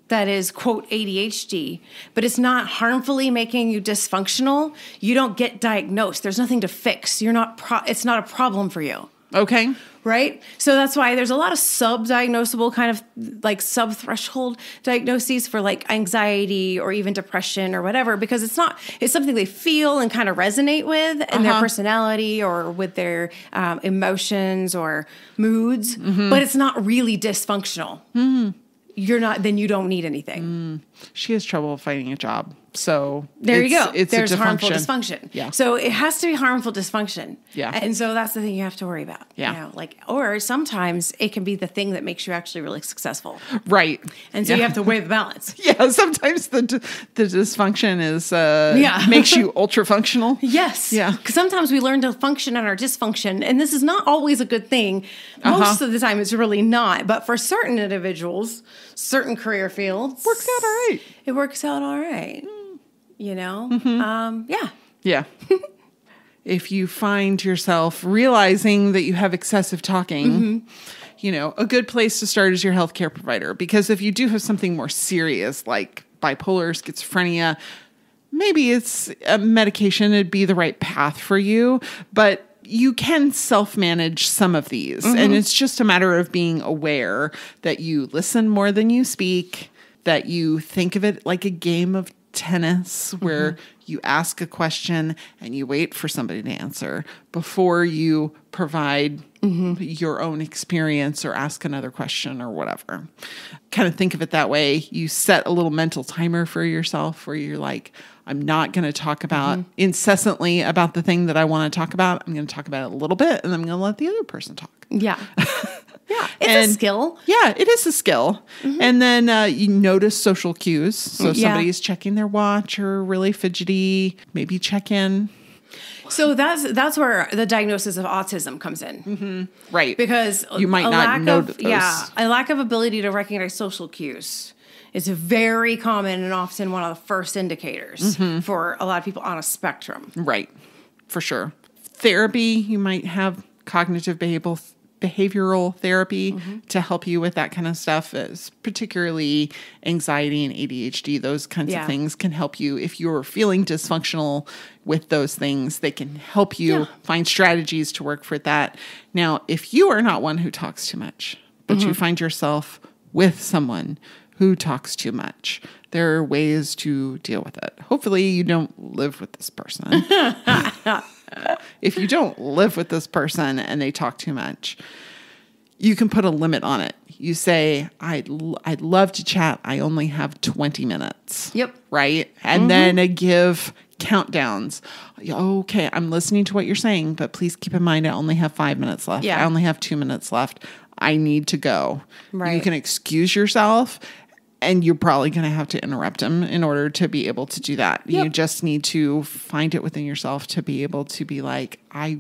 that is, quote, ADHD, but it's not harmfully making you dysfunctional, you don't get diagnosed. There's nothing to fix. It's not a problem for you. Okay. Right? So that's why there's a lot of sub-diagnosable kind of like sub-threshold diagnoses for like anxiety or even depression or whatever, because it's something they feel and kind of resonate with in their personality or with their emotions or moods, but it's not really dysfunctional. Then you don't need anything. She has trouble finding a job. So there you go. There's harmful dysfunction. Yeah. So it has to be harmful dysfunction. Yeah. And so that's the thing you have to worry about. Yeah. Or sometimes it can be the thing that makes you actually really successful. Right. And so you have to weigh the balance. Yeah. Sometimes the dysfunction is makes you ultra functional. Yes. Yeah. Because sometimes we learn to function in our dysfunction, and this is not always a good thing. Most of the time, it's really not. But for certain individuals, certain career fields, works out all right. It works out all right. Yeah. Yeah. If you find yourself realizing that you have excessive talking, a good place to start is your healthcare provider. Because if you do have something more serious like bipolar, schizophrenia, maybe it's a medication. It'd be the right path for you. But you can self-manage some of these. And it's just a matter of being aware that you listen more than you speak, that you think of it like a game of tennis where you ask a question and you wait for somebody to answer before you provide your own experience or ask another question or whatever. Kind of think of it that way. You set a little mental timer for yourself where you're like, I'm not going to talk about incessantly about the thing that I want to talk about. I'm going to talk about it a little bit and I'm going to let the other person talk. Yeah. Yeah. It's a skill. Yeah, it is a skill. And then you notice social cues. So somebody's checking their watch or really fidgety, maybe check in. So that's where the diagnosis of autism comes in. Right. Because you might not know those. Yeah, a lack of ability to recognize social cues is very common and often one of the first indicators for a lot of people on a spectrum. Right. For sure. Therapy, you might have cognitive behavioral therapy to help you with that kind of stuff, is particularly anxiety and ADHD. Those kinds of things can help you. If you're feeling dysfunctional with those things, they can help you find strategies to work for that. Now, if you are not one who talks too much, but you find yourself with someone who talks too much, there are ways to deal with it. Hopefully you don't live with this person. If you don't live with this person and they talk too much, you can put a limit on it. You say, I'd love to chat. I only have 20 minutes. Yep. Right? And then give countdowns. Okay, I'm listening to what you're saying, but please keep in mind I only have 5 minutes left. Yeah. I only have 2 minutes left. I need to go. Right. You can excuse yourself. And you're probably going to have to interrupt them in order to be able to do that. Yep. You just need to find it within yourself to be able to be like, I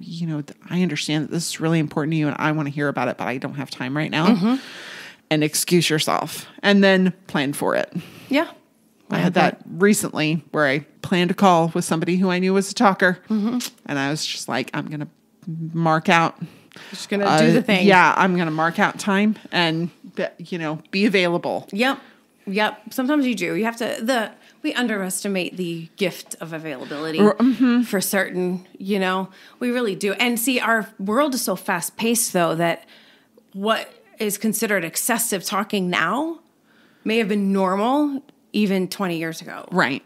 understand that this is really important to you and I want to hear about it, but I don't have time right now. And excuse yourself and then plan for it. Yeah. I had that recently where I planned a call with somebody who I knew was a talker. And I was just like, I'm going to mark out. Just going to do the thing. Yeah. I'm going to mark out time and, be available. Yep. Sometimes you do. You have to, we underestimate the gift of availability for certain, we really do. And see, our world is so fast paced though, that what is considered excessive talking now may have been normal even 20 years ago. Right.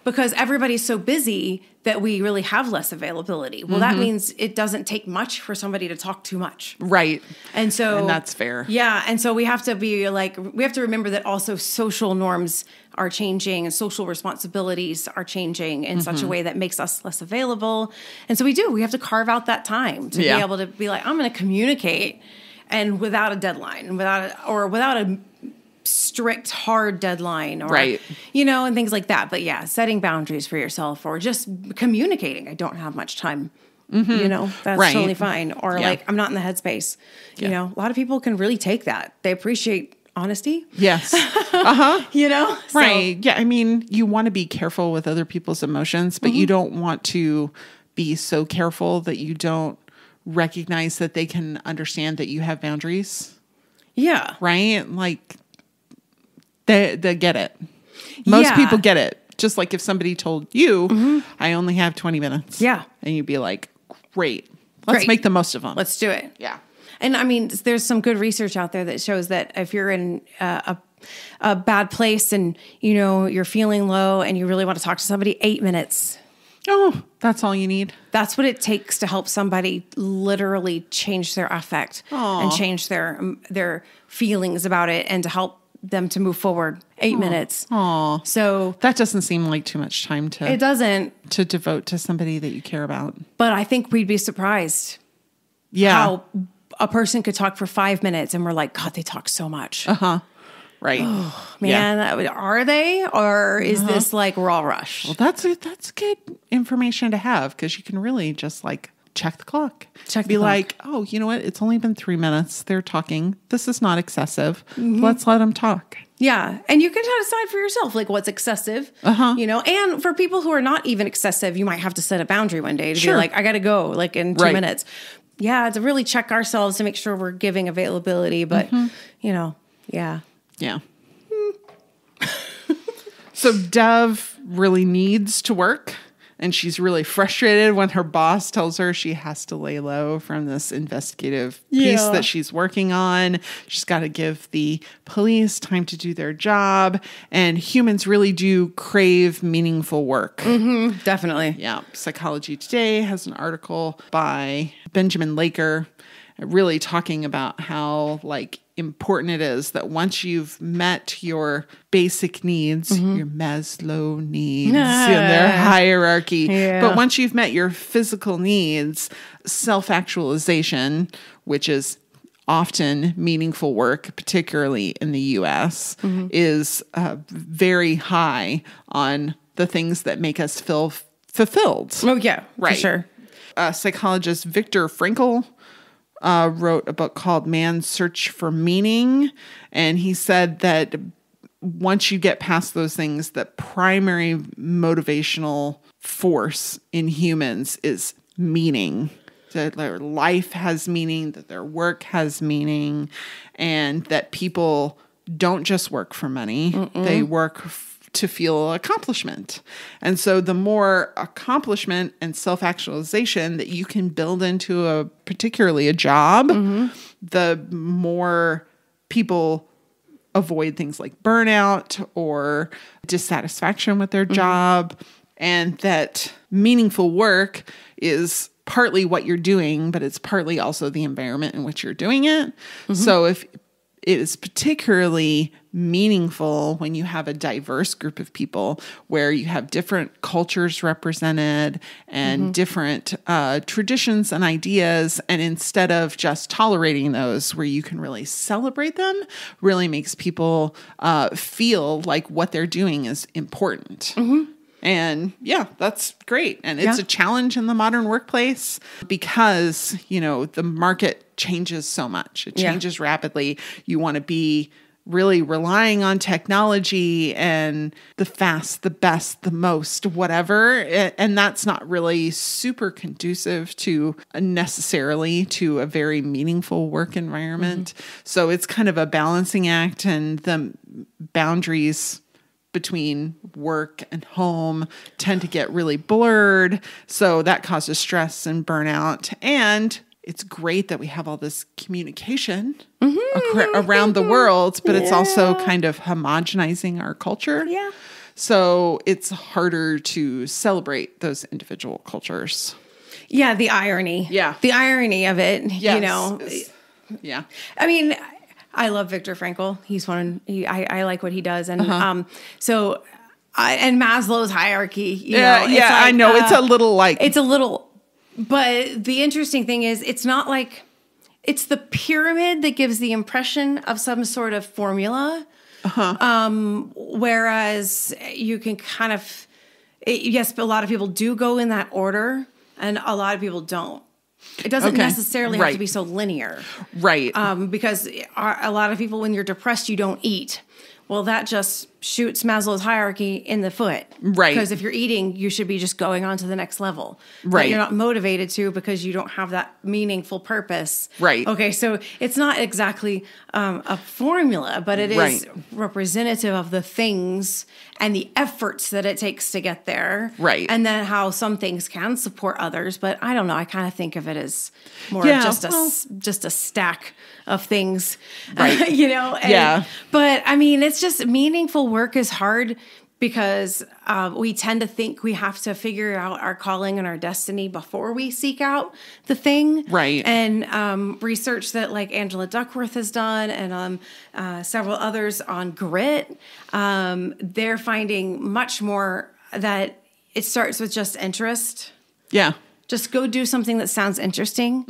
Because everybody's so busy that we really have less availability. Well, that means it doesn't take much for somebody to talk too much. Right. And that's fair. Yeah. And so we have to we have to remember that also social norms are changing and social responsibilities are changing in such a way that makes us less available. And so we have to carve out that time to be able to be like, I'm going to communicate and without a deadline, without a strict hard deadline or and things like that. But setting boundaries for yourself or just communicating, I don't have much time, that's totally fine. Or like, I'm not in the headspace. A lot of people can really take that. They appreciate honesty. Yes. Right. Yeah. I mean, you want to be careful with other people's emotions, but you don't want to be so careful that you don't recognize that they can understand that you have boundaries. Yeah. Right. Like, They get it. Most people get it. Just like if somebody told you, I only have 20 minutes. Yeah. And you'd be like, great. Let's make the most of them. Let's do it. Yeah. And I mean, there's some good research out there that shows that if you're in a bad place and, you're feeling low and you really want to talk to somebody, 8 minutes. Oh, that's all you need. That's what it takes to help somebody literally change their affect and change their feelings about it and to help them to move forward. 8 minutes. Aw. So that doesn't seem like too much time to. It doesn't. To devote to somebody that you care about. But I think we'd be surprised. Yeah. How a person could talk for 5 minutes and we're like, God, they talk so much. Right. Oh, man, are they? Or is this like raw rush? Well, that's good information to have because you can really just like check the clock. Be like, oh, you know what? It's only been 3 minutes. They're talking. This is not excessive. Let's let them talk. Yeah. And you can decide for yourself, like what's excessive, and for people who are not even excessive, you might have to set a boundary one day to be like, I got to go like in 2 minutes. Yeah. To really check ourselves to make sure we're giving availability. But, yeah. Yeah. So Dove really needs to work And she's really frustrated when her boss tells her she has to lay low from this investigative piece that she's working on. She's got to give the police time to do their job. And humans really do crave meaningful work. Mm-hmm, definitely. Yeah. Psychology Today has an article by Benjamin Laker really talking about how important it is that once you've met your basic needs, your Maslow needs in their hierarchy, but once you've met your physical needs, self-actualization, which is often meaningful work, particularly in the US, is very high on the things that make us feel fulfilled. Oh, yeah, right. For sure. Psychologist Viktor Frankl wrote a book called Man's Search for Meaning. And he said that once you get past those things, the primary motivational force in humans is meaning. That their life has meaning, that their work has meaning, and that people don't just work for money. They work to feel accomplishment. And so the more accomplishment and self-actualization that you can build into particularly a job, the more people avoid things like burnout or dissatisfaction with their job. And that meaningful work is partly what you're doing, but it's partly also the environment in which you're doing it. So if it is particularly meaningful when you have a diverse group of people where you have different cultures represented and different traditions and ideas. And instead of just tolerating those, where you can really celebrate them, really makes people feel like what they're doing is important. And yeah, that's great. And it's a challenge in the modern workplace because, the market changes so much. It changes rapidly. You want to be really relying on technology and the fast, the best, the most, whatever. And that's not really super conducive to necessarily to a very meaningful work environment. So it's kind of a balancing act, and the boundaries between work and home tend to get really blurred. So that causes stress and burnout. And it's great that we have all this communication around the world, but it's also kind of homogenizing our culture. Yeah. So it's harder to celebrate those individual cultures. Yeah, the irony. Yeah. The irony of it, Yeah. I mean, I love Viktor Frankl. He's one. I like what he does, and and Maslow's hierarchy. I know it's a little. But the interesting thing is, it's not like it's the pyramid that gives the impression of some sort of formula. Whereas you can kind of, yes, but a lot of people do go in that order, and a lot of people don't. It doesn't necessarily have to be so linear. Right. Because a lot of people, when you're depressed, you don't eat. Well, that just shoots Maslow's hierarchy in the foot. Right. Because if you're eating, you should be just going on to the next level. Right. But you're not motivated to because you don't have that meaningful purpose. Right. Okay, so it's not exactly a formula, but it is representative of the things and the efforts that it takes to get there. Right. And then how some things can support others. But I don't know. I kind of think of it as more of just a stack of things, right? But I mean, it's just meaningful work is hard because we tend to think we have to figure out our calling and our destiny before we seek out the thing. Right. And research that like Angela Duckworth has done and several others on grit, they're finding much more that it starts with just interest. Yeah. Just go do something that sounds interesting.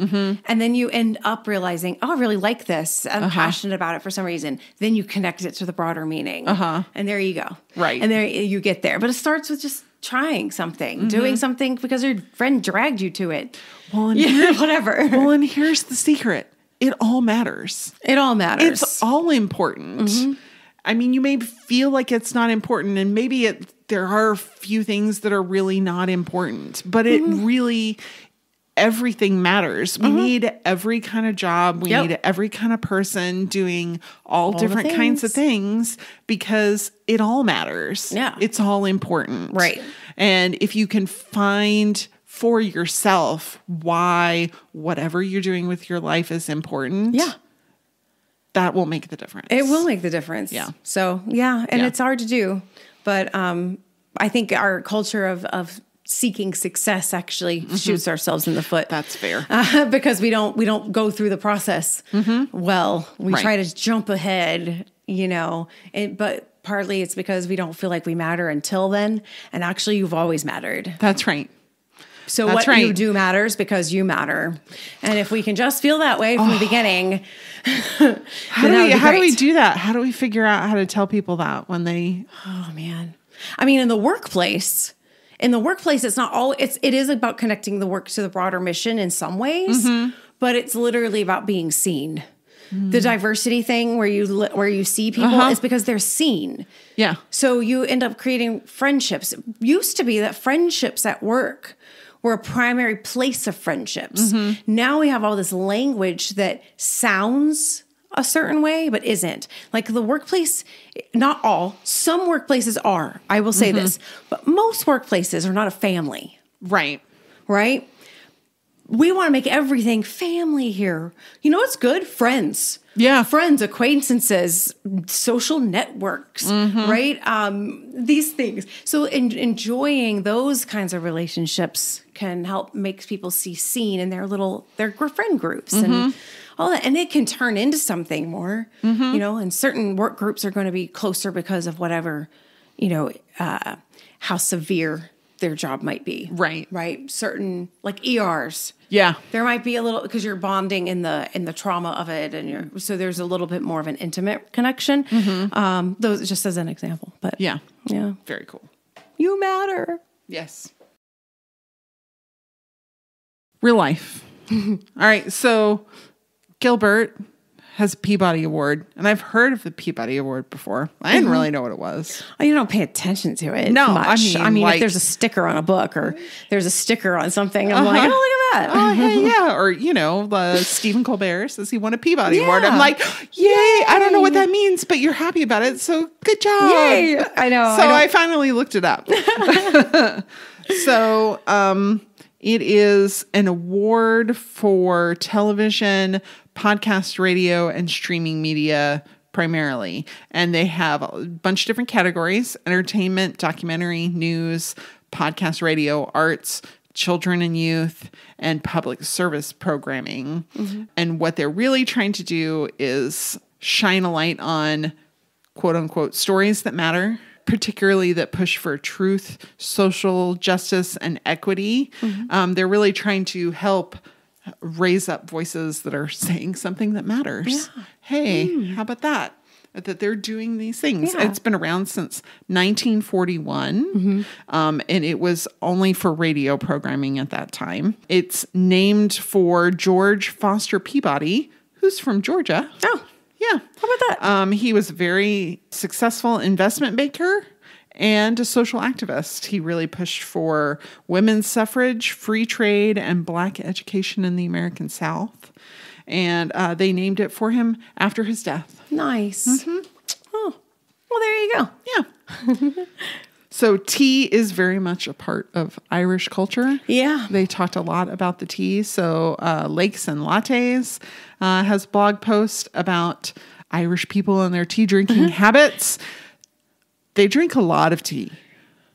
And then you end up realizing, I really like this. I'm passionate about it for some reason. Then you connect it to the broader meaning. And there you go. Right. And there you get there. But it starts with just trying something, doing something because your friend dragged you to it. Well, and whatever. Well, and here's the secret. It all matters. It all matters. It's all important. I mean, you may feel like it's not important, and maybe there are a few things that are really not important, but it really, everything matters. We need every kind of job. We need every kind of person doing all different kinds of things because it all matters. Yeah. It's all important. Right. And if you can find for yourself why whatever you're doing with your life is important. Yeah. That will make the difference. It will make the difference. Yeah. So, and it's hard to do. But I think our culture of seeking success actually shoots ourselves in the foot. That's fair. Because we don't go through the process well. We try to jump ahead, but partly it's because we don't feel like we matter until then. And actually, you've always mattered. That's right. So what you do matters because you matter. And if we can just feel that way from the beginning, how do we do that? How do we figure out how to tell people that when they... Oh, man. I mean, in the workplace, it's not all... it is about connecting the work to the broader mission in some ways, but it's literally about being seen. The diversity thing where you see people is because they're seen. Yeah. So you end up creating friendships. It used to be that friendships at work were a primary place of friendships. Now we have all this language that sounds a certain way, but isn't. Like the workplace, not all, some workplaces are, I will say this, but most workplaces are not a family. Right. Right? We want to make everything family here. You know what's good? Friends. Yeah. Friends, acquaintances, social networks, right? These things. So enjoying those kinds of relationships can help make people see seen in their friend groups and all that. And it can turn into something more, and certain work groups are going to be closer because of whatever, how severe their job might be. Right. Right. Certain like ERs. Yeah. There might be a little, because you're bonding in the trauma of it. And so there's a little bit more of an intimate connection. Those just as an example, but yeah. Yeah. Very cool. You matter. Yes. Real life. All right. So Gilbert has a Peabody Award, and I've heard of the Peabody Award before. I didn't really know what it was. Oh, you don't pay attention to it. No, much. I mean, like, if there's a sticker on a book or there's a sticker on something, I'm like, oh, look at that. Oh, hey, yeah. Or, Stephen Colbert says he won a Peabody Award. I'm like, yay. I don't know what that means, but you're happy about it. So good job. Yay. I know. So I finally looked it up. So it is an award for television, podcast, radio, and streaming media primarily. And they have a bunch of different categories: entertainment, documentary, news, podcast, radio, arts, children and youth, and public service programming. And what they're really trying to do is shine a light on quote unquote stories that matter, particularly that push for truth, social justice, and equity. They're really trying to help raise up voices that are saying something that matters. Yeah. Hey, how about that? That they're doing these things. Yeah. It's been around since 1941, and it was only for radio programming at that time. It's named for George Foster Peabody, who's from Georgia. Oh, yeah. How about that? He was a very successful investment banker and a social activist. He really pushed for women's suffrage, free trade, and Black education in the American South. And they named it for him after his death. Nice. Oh, well, there you go. Yeah. So tea is very much a part of Irish culture. Yeah. They talked a lot about the tea. So Lakes and Lattes has a blog post about Irish people and their tea drinking habits. They drink a lot of tea.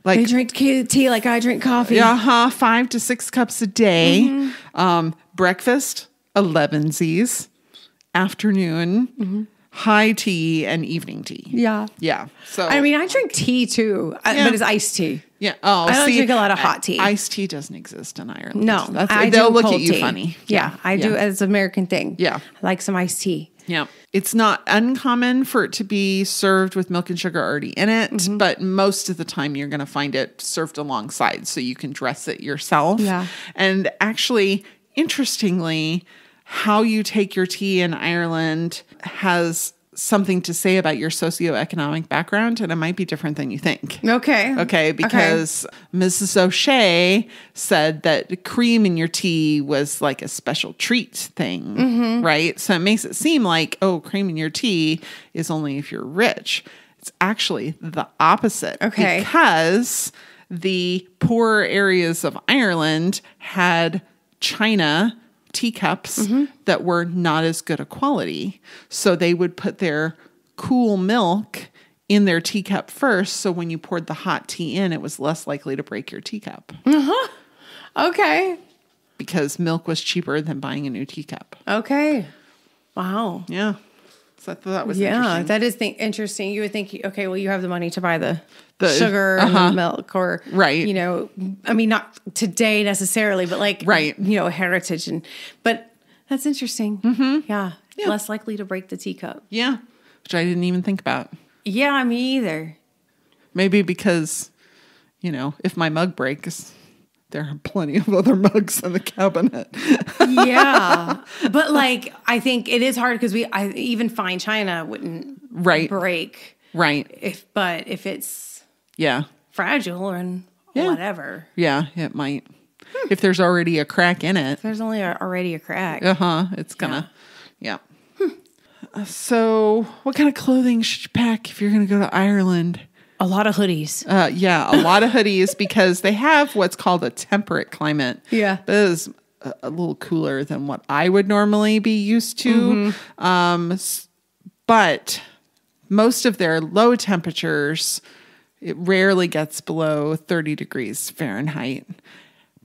Like, they drink tea like I drink coffee. 5 to 6 cups a day. Breakfast, 11sies. Afternoon, high tea, and evening tea. Yeah. Yeah. So I mean, I drink tea too, but it's iced tea. Yeah. Oh, I don't drink a lot of hot tea. Iced tea doesn't exist in Ireland. No, they'll look at you funny. Yeah, I do. It's an American thing. Yeah. I like some iced tea. Yeah. It's not uncommon for it to be served with milk and sugar already in it, but most of the time you're going to find it served alongside so you can dress it yourself. Yeah. And actually, interestingly, how you take your tea in Ireland has something to say about your socioeconomic background, and it might be different than you think. Okay. Because Mrs. O'Shea said that cream in your tea was like a special treat thing, right? So it makes it seem like, cream in your tea is only if you're rich. It's actually the opposite. Okay. Because the poorer areas of Ireland had china teacups that were not as good a quality. So they would put their cool milk in their teacup first. So when you poured the hot tea in, it was less likely to break your teacup. Okay. Because milk was cheaper than buying a new teacup. Okay. Wow. Yeah. So I thought that was interesting. That is interesting. You would think, okay, well, you have the money to buy the sugar and the milk, or, right. you know, I mean, not today necessarily, but like, right. you know, heritage. But that's interesting. Yeah. Less likely to break the teacup. Yeah. Which I didn't even think about. Yeah, me either. Maybe because, you know, if my mug breaks, there are plenty of other mugs in the cabinet. Yeah. But like, I think it is hard because I even fine china wouldn't break. Right. If it's fragile and whatever. Yeah, it might. If there's already a crack in it. If there's already a crack. It's gonna, So what kind of clothing should you pack if you're going to go to Ireland? A lot of hoodies. A lot of hoodies because they have what's called a temperate climate. Yeah. But it is a little cooler than what I would normally be used to. But most of their low temperatures, it rarely gets below 30 degrees Fahrenheit,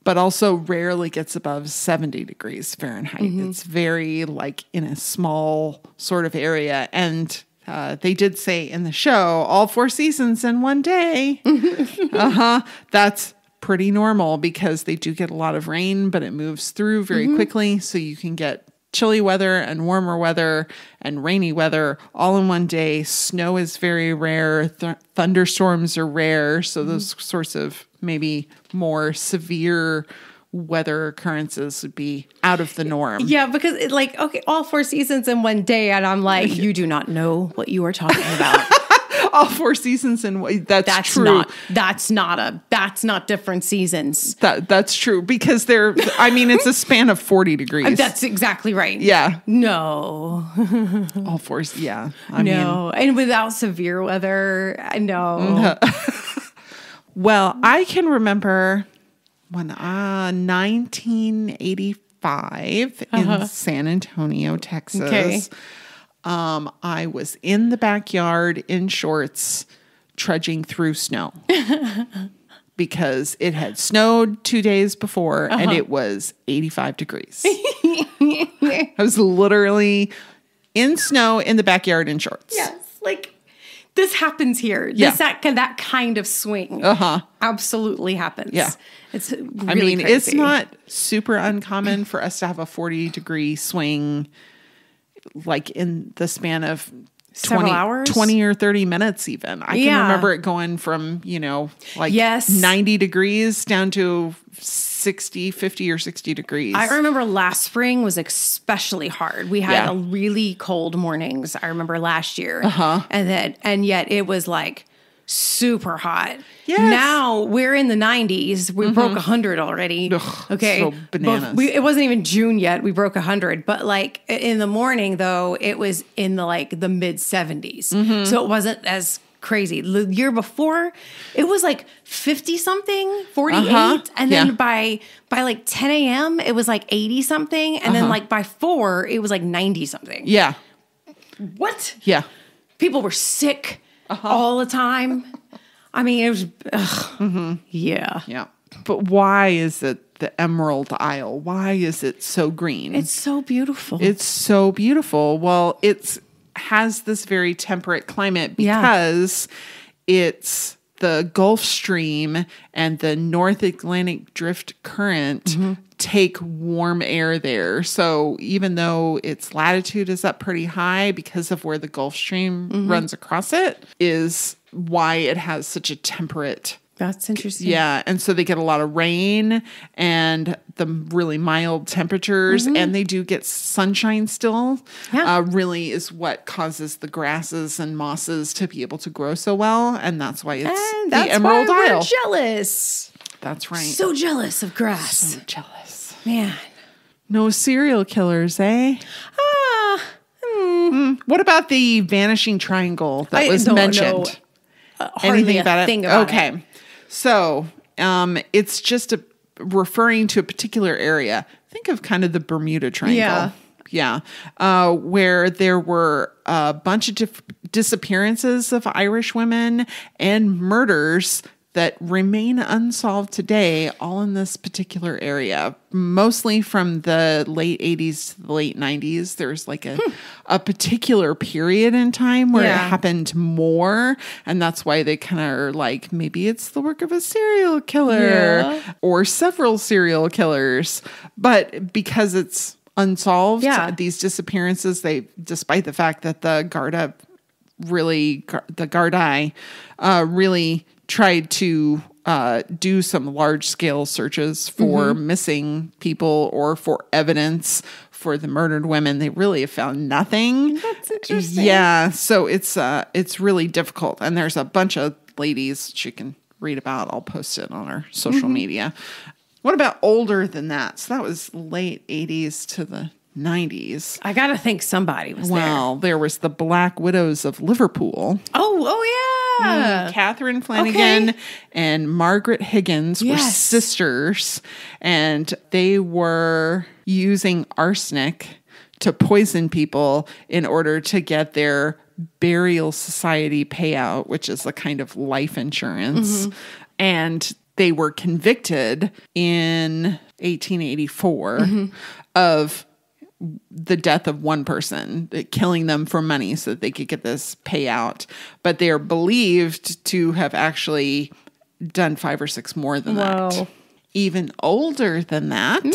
but also rarely gets above 70 degrees Fahrenheit. It's very like in a small sort of area. And they did say in the show, all 4 seasons in one day. That's pretty normal because they do get a lot of rain, but it moves through very quickly. So you can get chilly weather and warmer weather and rainy weather all in one day. Snow is very rare. Thunderstorms are rare. So those sorts of maybe more severe weather occurrences would be out of the norm. Yeah, because it, like, okay, all 4 seasons in one day. And I'm like, you do not know what you are talking about. All 4 seasons in that's true. That's not different seasons. That's true because it's a span of 40 degrees. That's exactly right. Yeah. No. All 4. Yeah. I mean, and without severe weather, no. Well, I can remember when 1985 in San Antonio, Texas. Okay. I was in the backyard in shorts trudging through snow because it had snowed 2 days before and it was 85 degrees. I was literally in snow in the backyard in shorts. Yes. Like this happens here. Yeah. That kind of swing absolutely happens. Yeah. It's really crazy. It's not super uncommon for us to have a 40-degree swing like in the span of several hours, 20 or 30 minutes even. I can remember it going from, 90 degrees down to 50 or 60 degrees. I remember last spring was especially hard. We had really cold mornings. I remember last year. And yet it was like super hot. Yes. Now we're in the 90s. We broke 100 already. Ugh, okay. So bananas. It wasn't even June yet. We broke 100. But like in the morning though, it was in the mid 70s. So it wasn't as crazy. The year before, it was like 50 something, 48. And then by like 10 a.m., it was like 80 something. And then like by 4, it was like 90 something. Yeah. What? Yeah. People were sick all the time. I mean, it was, yeah. Yeah. But why is it the Emerald Isle? Why is it so green? It's so beautiful. It's so beautiful. Well, it has this very temperate climate because it's the Gulf Stream and the North Atlantic Drift Current take warm air there. So even though its latitude is up pretty high because of where the Gulf Stream runs across it, is why it has such a temperate. That's interesting. Yeah. And so they get a lot of rain and the really mild temperatures, and they do get sunshine still. Yeah. Really is what causes the grasses and mosses to be able to grow so well. And that's why it's the Emerald Isle. We're jealous. That's right. So jealous of grass. So jealous. Man. No serial killers, eh? What about the vanishing triangle that was mentioned? Anything about it? Okay. So It's just referring to a particular area. Think of kind of the Bermuda Triangle. Yeah. Where there were a bunch of disappearances of Irish women and murders that remain unsolved today, all in this particular area, mostly from the late 80s to the late 90s. There's like a particular period in time where it happened more. And that's why they kind of are like, maybe it's the work of a serial killer or several serial killers. But because it's unsolved, these disappearances, despite the fact that the Garda really tried to do some large-scale searches for missing people or for evidence for the murdered women. They really have found nothing. That's interesting. Yeah, so it's really difficult. And there's a bunch of ladies you can read about. I'll post it on our social media. What about older than that? So that was late 80s to the 90s. I got to think somebody was there. Well, there was the Black Widows of Liverpool. Oh yeah. Catherine Flanagan and Margaret Higgins were sisters, and they were using arsenic to poison people in order to get their burial society payout, which is a kind of life insurance. And they were convicted in 1884 of the death of one person, killing them for money so that they could get this payout. But they are believed to have actually done 5 or 6 more than that. Even older than that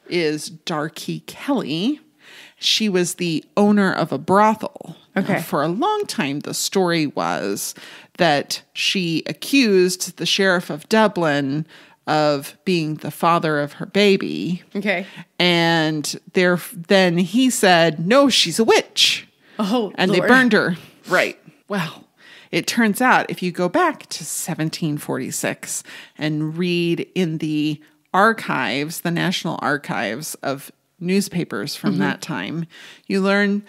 is Darky Kelly. She was the owner of a brothel. Okay. Now, for a long time, the story was that she accused the sheriff of Dublin of being the father of her baby. Okay. And then he said, no, she's a witch. Oh, and Lord. They burned her. Right. Well, it turns out if you go back to 1746 and read in the archives, the National Archives of newspapers from that time, you learn,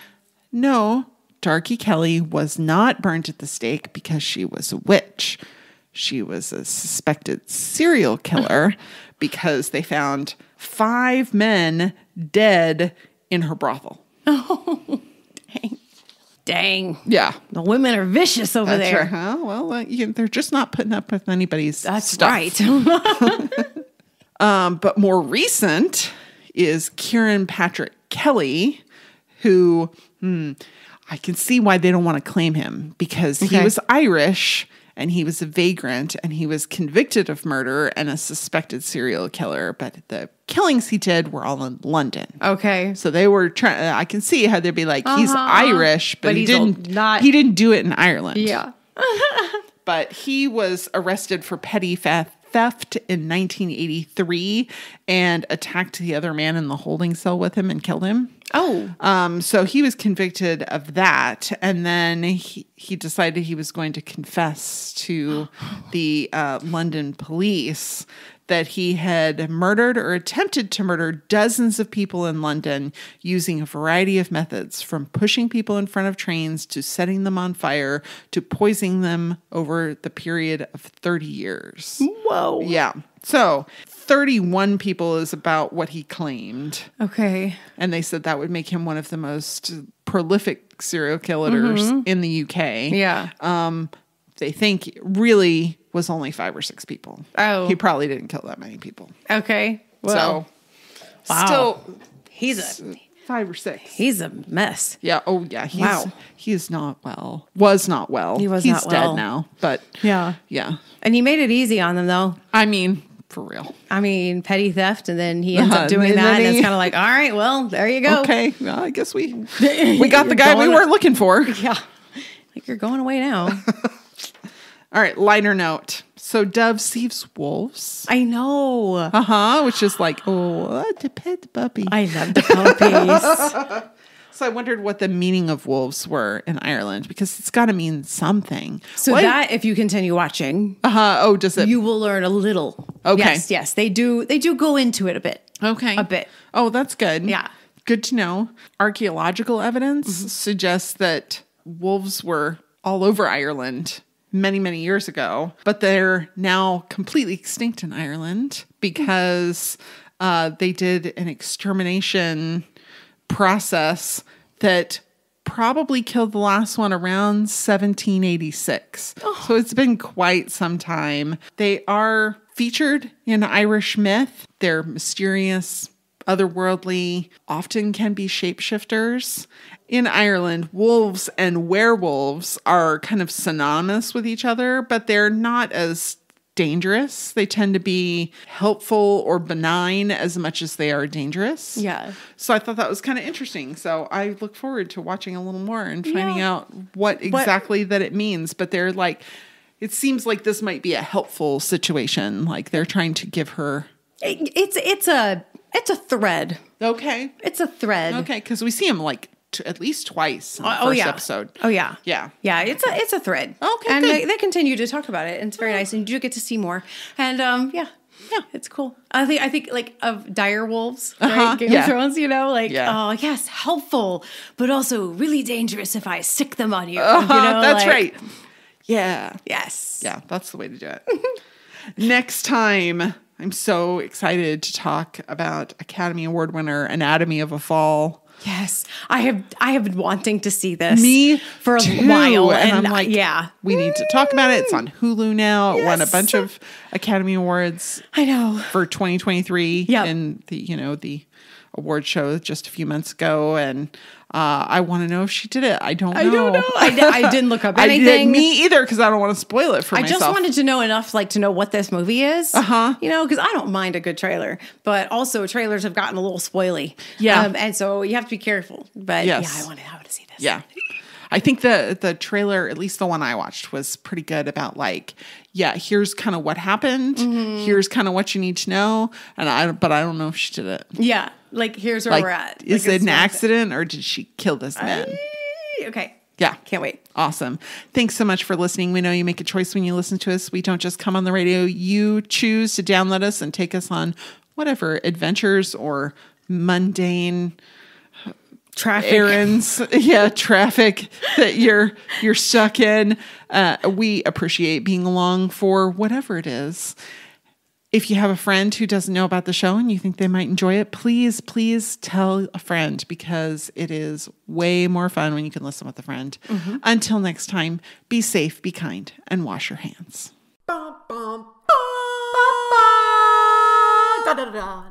no, Darky Kelly was not burnt at the stake because she was a witch. She was a suspected serial killer because they found 5 men dead in her brothel. Oh, dang. Yeah. The women are vicious over there. Right. Huh? Well, they're just not putting up with anybody's stuff. Right. But more recent is Kieran Patrick Kelly, who I can see why they don't want to claim him, because he was Irish and he was a vagrant and he was convicted of murder and a suspected serial killer. But the killings he did were all in London. Okay. So they were trying, I can see how they'd be like, he's Irish, but he didn't do it in Ireland. Yeah. But he was arrested for petty theft in 1983 and attacked the other man in the holding cell with him and killed him. Oh. So he was convicted of that. And then he decided he was going to confess to the London police that he had murdered or attempted to murder dozens of people in London using a variety of methods, from pushing people in front of trains to setting them on fire to poisoning them over the period of 30 years. Whoa. Yeah. So 31 people is about what he claimed. Okay. And they said that would make him one of the most prolific serial killers in the UK. Yeah. They think it really was only 5 or 6 people. Oh. He probably didn't kill that many people. Okay. Well, so still he's 5 or 6. He's a mess. Yeah. Oh yeah. He's not well. Was not well. He's not dead now. But yeah. And he made it easy on them though. I mean, for real. I mean, petty theft, and then he ends up doing that, and it's kind of like, all right, well, there you go. Okay. Well, I guess we got the guy we weren't looking for. Yeah. Like, you're going away now. All right, lighter note. So Dove sees wolves. I know. Which is like, the pet puppy. I love the puppies. So I wondered what the meaning of wolves were in Ireland, because it's got to mean something. So that, if you continue watching, oh, does it? You will learn a little. Okay. Yes, they do go into it a bit. Okay, a bit. Oh, that's good. Yeah, good to know. Archaeological evidence suggests that wolves were all over Ireland many, many years ago, but they're now completely extinct in Ireland because they did an extermination process that probably killed the last one around 1786. Oh. So it's been quite some time. They are featured in Irish myth. They're mysterious, otherworldly, often can be shapeshifters. In Ireland, wolves and werewolves are kind of synonymous with each other, but they're not as dangerous. They tend to be helpful or benign as much as they are dangerous. Yeah. So I thought that was kind of interesting. So I look forward to watching a little more and finding out what exactly that it means. But they're like, it seems like this might be a helpful situation. Like they're trying to give her. It's a thread. Okay. It's a thread. Okay. Because we see him like at least twice in the first episode. Oh yeah. Yeah. Yeah. It's a thread. Okay. And they continue to talk about it. And it's very nice. And you do get to see more. And yeah, it's cool. I think like of dire wolves, right? Game of Thrones, you know, like, oh yes, helpful, but also really dangerous if I sick them on you. You know, that's right. Yeah. Yes. Yeah, that's the way to do it. Next time, I'm so excited to talk about Academy Award winner Anatomy of a Fall. Yes, I have been wanting to see this. Me for a too. while, and I'm like, we need to talk about it. It's on Hulu now. It won a bunch of Academy Awards. I know for 2023 in the award show just a few months ago, and I want to know if she did it. I don't know. I didn't look up anything. Me either, because I don't want to spoil it for myself. I just wanted to know enough, like to know what this movie is. You know, because I don't mind a good trailer, but also trailers have gotten a little spoily. Yeah, and so you have to be careful. But I wanted to see this. Yeah. I think the trailer, at least the one I watched, was pretty good about like, here's kind of what happened. Mm-hmm. Here's kind of what you need to know. But I don't know if she did it. Yeah. Like, here's where we're at. Is it an accident or did she kill this man? Okay. Yeah. Can't wait. Awesome. Thanks so much for listening. We know you make a choice when you listen to us. We don't just come on the radio. You choose to download us and take us on whatever adventures or mundane traffic errands, traffic that you're stuck in. We appreciate being along for whatever it is. If you have a friend who doesn't know about the show and you think they might enjoy it, please tell a friend, because it is way more fun when you can listen with a friend. Mm-hmm. Until next time, be safe, be kind, and wash your hands. Bum, bum, bum, bum, bum, da, da, da, da.